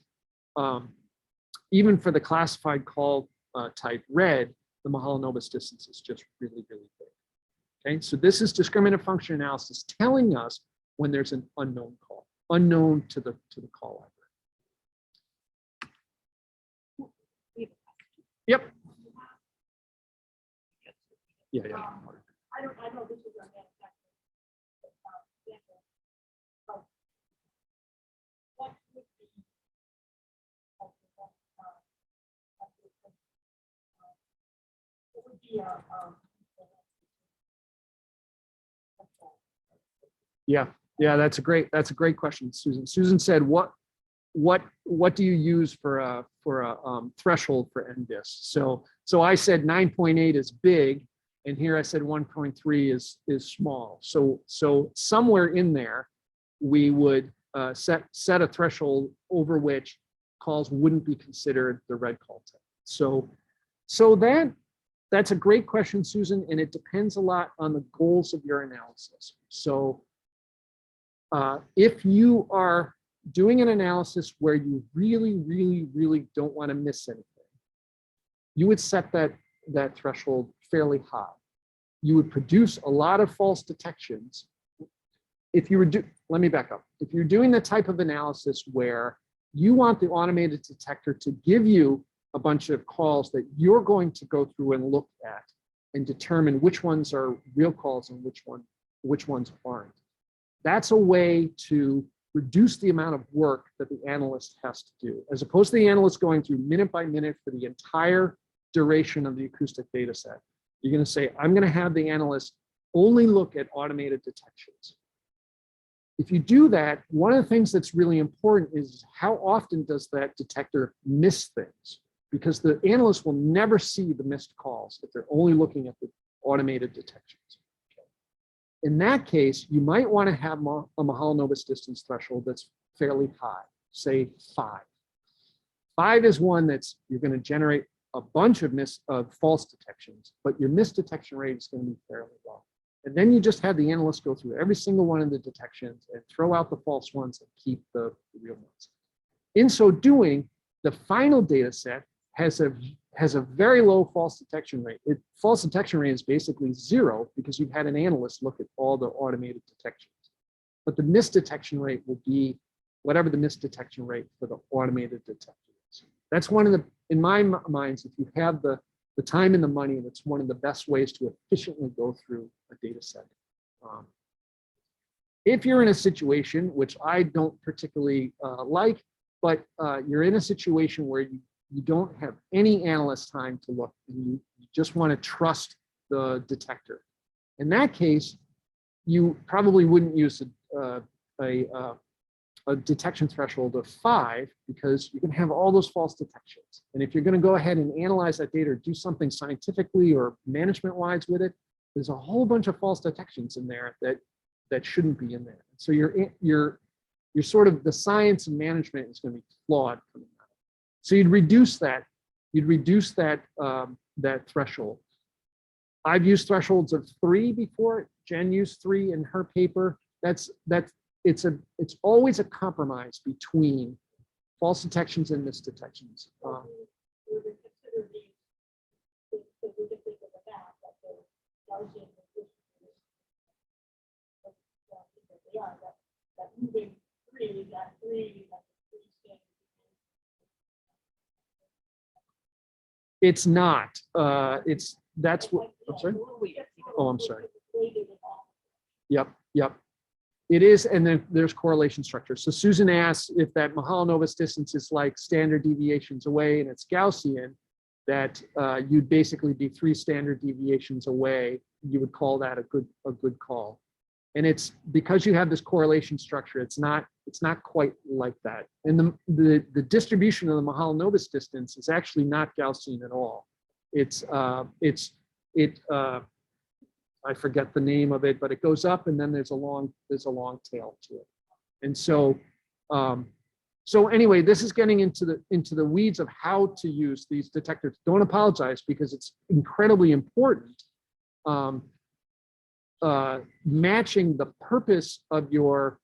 even for the classified call type red, the Mahalanobis distance is just really, really big. Okay, so this is discriminant function analysis telling us when there's an unknown call, unknown to the call library. Yep. Yeah. I know this is a manufacturer. What would be what would be Yeah, that's a great question, Susan. Susan said, what do you use for a threshold for NDIS? So I said 9.8 is big, and here I said 1.3 is small. So somewhere in there, we would set a threshold over which calls wouldn't be considered the red call type. So that's a great question, Susan, and it depends a lot on the goals of your analysis. So if you are doing an analysis where you really don't want to miss anything, you would set that threshold fairly high. You would produce a lot of false detections. If you were let me back up. If you're doing the type of analysis where you want the automated detector to give you a bunch of calls that you're going to go through and look at and determine which ones are real calls and which ones aren't. That's a way to reduce the amount of work that the analyst has to do, as opposed to the analyst going through minute by minute for the entire duration of the acoustic data set. You're going to say, I'm going to have the analyst only look at automated detections. If you do that, one of the things that's really important is how often does that detector miss things? Because the analyst will never see the missed calls if they're only looking at the automated detections. In that case, you might want to have a Mahalanobis distance threshold that's fairly high, say 5. 5 is one that's you're going to generate a bunch of false detections, but your misdetection rate is going to be fairly low. And then you just have the analyst go through every single one of the detections and throw out the false ones and keep the real ones. In so doing, the final data set has a very low false detection rate. False detection rate is basically 0 because you've had an analyst look at all the automated detections. But the misdetection rate will be whatever the misdetection rate for the automated detector is. That's one of the, in my mind, if you have the time and the money, that's one of the best ways to efficiently go through a data set. If you're in a situation, which I don't particularly like, but you're in a situation where you don't have any analyst time to look, and you just want to trust the detector. In that case, you probably wouldn't use a detection threshold of 5 because you can have all those false detections. And if you're going to go ahead and analyze that data or do something scientifically or management-wise with it, there's a whole bunch of false detections in there that shouldn't be in there. So you're sort of, the science and management is going to be flawed from that. So you'd reduce that threshold. I've used thresholds of 3 before. Jen used 3 in her paper. It's always a compromise between false detections and misdetections. We would consider these, if we can think of the map, that the Gaussian distribution. They are, that moving 3, that 3 standard. It's not. That's what. I'm sorry. Oh, I'm sorry. Yep. It is, and then there's correlation structure. So Susan asked if that Mahalanobis distance is like standard deviations away and it's Gaussian, that you'd basically be 3 standard deviations away. You would call that a good call. And it's because you have this correlation structure, it's not quite like that. And the distribution of the Mahalanobis distance is actually not Gaussian at all. I forget the name of it, but it goes up and then there's a long tail to it. And so anyway, this is getting into the weeds of how to use these detectors. Don't apologize, because it's incredibly important. Matching the purpose of your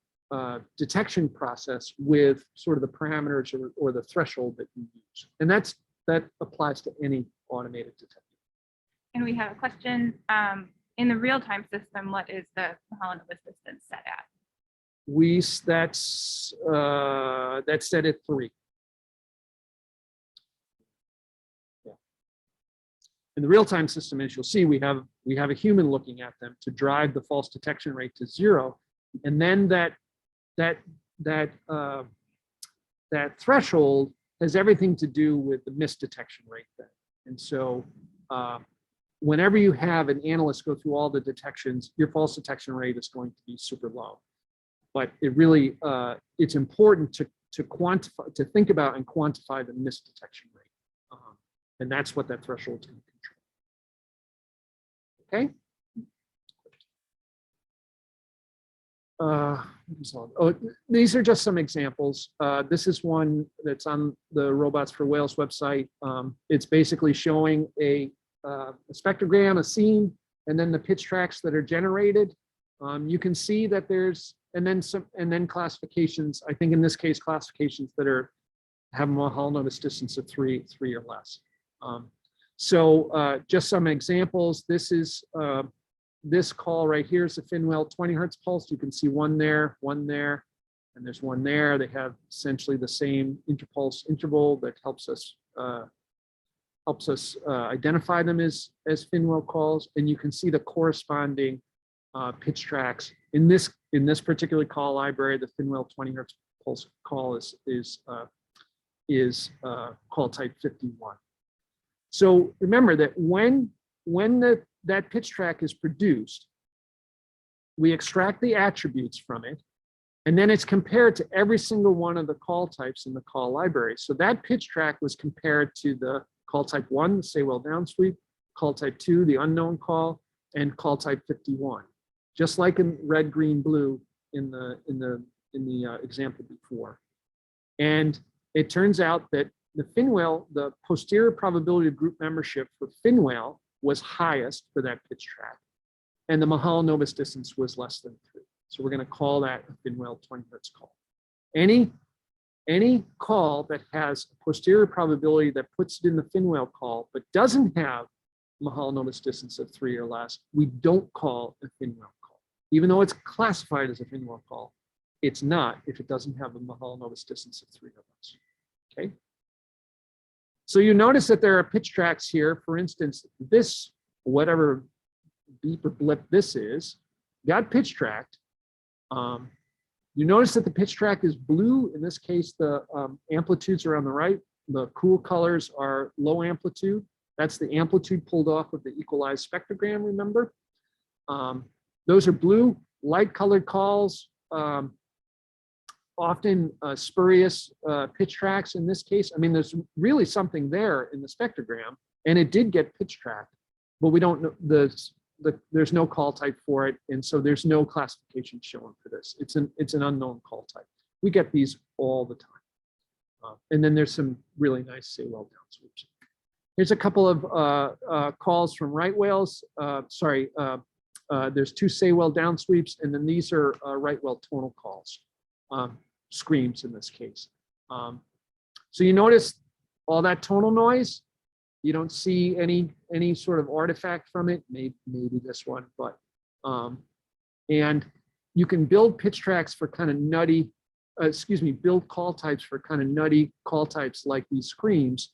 detection process with sort of the parameters or the threshold that you use. And that applies to any automated detector. And we have a question. In the real-time system, what is the Mahalanobis distance set at? That's set at 3. Yeah. In the real-time system, as you'll see, we have a human looking at them to drive the false detection rate to 0, and then that threshold has everything to do with the misdetection rate then. And so whenever you have an analyst go through all the detections, your false detection rate is going to be super low. But it really, it's important to quantify, to think about and quantify the misdetection rate. And that's what that threshold is going to control. Okay. These are just some examples. This is one that's on the Robots for Whales website. It's basically showing a spectrogram, a scene, and then the pitch tracks that are generated. You can see that there's, and then classifications. I think in this case, classifications that have a Mahalanobis distance of 3 or less. Just some examples. This is this call right here is a Finwell 20 Hertz pulse. You can see one there, and there's one there. They have essentially the same interpulse interval that helps us identify them as Finwell calls, and you can see the corresponding pitch tracks. In this particular call library, the Finwell 20 Hertz pulse call is call type 51. So remember that when that pitch track is produced, we extract the attributes from it, and then it's compared to every single one of the call types in the call library. So that pitch track was compared to the call type 1, the Saywell downsweep, call type 2, the unknown call, and call type 51, just like in red, green, blue in the example before. And it turns out that the posterior probability of group membership for Finwell was highest for that pitch track, and the Mahalanobis distance was less than 3. So we're going to call that a Finwell 20 Hertz call. Any call that has a posterior probability that puts it in the Finwell call but doesn't have Mahalanobis distance of 3 or less, we don't call a Finwell call. Even though it's classified as a Finwell call, it's not if it doesn't have a Mahalanobis distance of 3 or less. Okay. So you notice that there are pitch tracks here. For instance, this, whatever beep or blip this is, got pitch tracked. You notice that the pitch track is blue. In this case, the amplitudes are on the right. The cool colors are low amplitude. That's the amplitude pulled off of the equalized spectrogram, remember? Those are blue. Light colored calls, often spurious pitch tracks in this case. I mean, there's really something there in the spectrogram, and it did get pitch tracked, but we don't know, there's no call type for it, and so there's no classification shown for this. It's an unknown call type. We get these all the time. And then there's some really nice Saywell downsweeps. Here's a couple of calls from right whales. There's 2 say well down sweeps, and then these are right whale tonal calls, screams in this case. So you notice all that tonal noise. You don't see any sort of artifact from it. Maybe this one, but and you can build pitch tracks for kind of nutty, build call types for kind of nutty call types like these screams.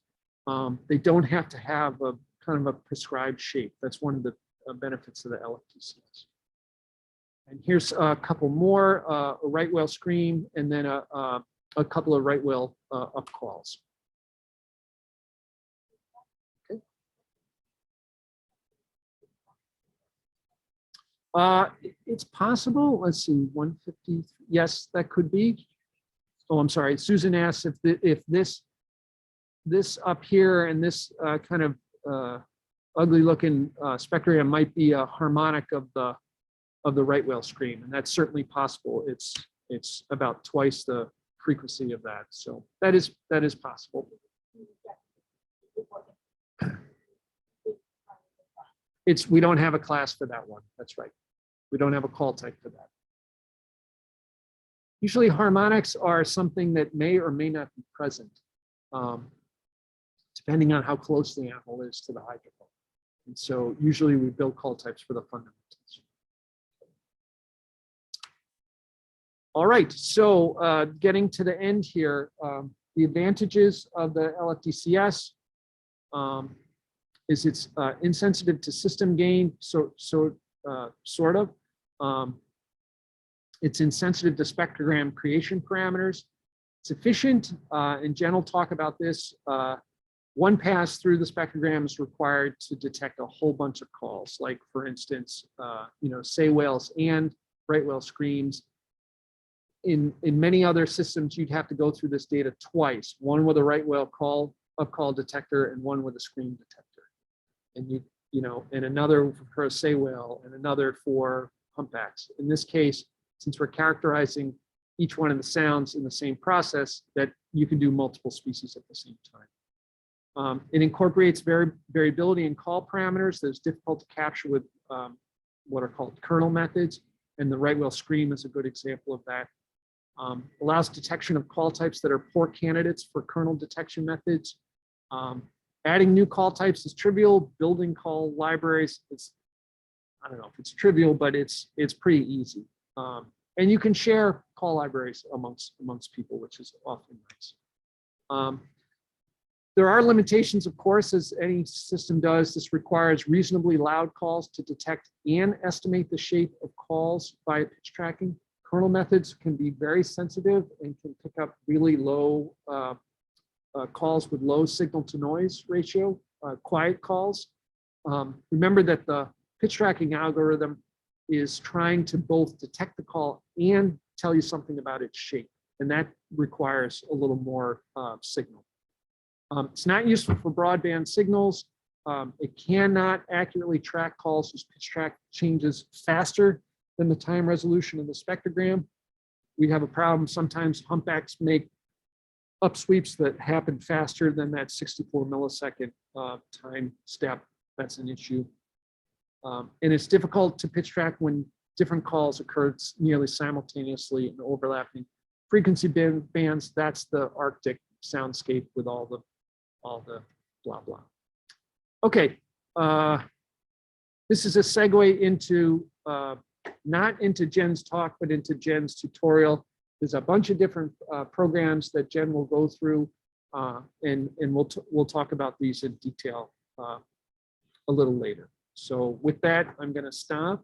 They don't have to have a kind of a prescribed shape. That's one of the benefits of the LFDCS. And here's a couple more, a right whale scream, and then a couple of right whale up calls. It's possible. Let's see, 150. Yes, that could be. Oh, I'm sorry. Susan asked if this up here and this kind of ugly looking spectrogram might be a harmonic of the right whale scream, and that's certainly possible. It's about twice the frequency of that, so that is possible. We don't have a class for that one. That's right. We don't have a call type for that. Usually harmonics are something that may or may not be present, depending on how close the animal is to the hydrophone. And so usually we build call types for the fundamentals. All right, so getting to the end here, the advantages of the LFDCS is it's insensitive to system gain, sort of. It's insensitive to spectrogram creation parameters. It's efficient, and Jen will talk about this. One pass through the spectrogram is required to detect a whole bunch of calls, like for instance, say whales and right whale screams. In many other systems, you'd have to go through this data twice, one with a right whale call detector and one with a scream detector. And and another for a say whale and another for humpbacks. In this case, since we're characterizing each one of the sounds in the same process, that you can do multiple species at the same time. It incorporates variability in call parameters that's difficult to capture with what are called kernel methods, and the right whale scream is a good example of that. Allows detection of call types that are poor candidates for kernel detection methods. Adding new call types is trivial. Building call libraries, I don't know if it's trivial, but it's pretty easy. And you can share call libraries amongst people, which is often nice. There are limitations, of course, as any system does. This requires reasonably loud calls to detect and estimate the shape of calls via pitch tracking. Kernel methods can be very sensitive and can pick up really low calls with low signal to noise ratio, quiet calls. Remember that the pitch tracking algorithm is trying to both detect the call and tell you something about its shape, and that requires a little more signal. It's not useful for broadband signals. It cannot accurately track calls as pitch track changes faster than the time resolution of the spectrogram. We have a problem. Sometimes humpbacks make upsweeps that happen faster than that 64 millisecond time step. That's an issue. And it's difficult to pitch track when different calls occur nearly simultaneously in overlapping frequency bands. That's the Arctic soundscape with all the blah blah. Okay, this is a segue into not into Jen's talk, but into Jen's tutorial. There's a bunch of different programs that Jen will go through, and we'll talk about these in detail a little later. So with that, I'm going to stop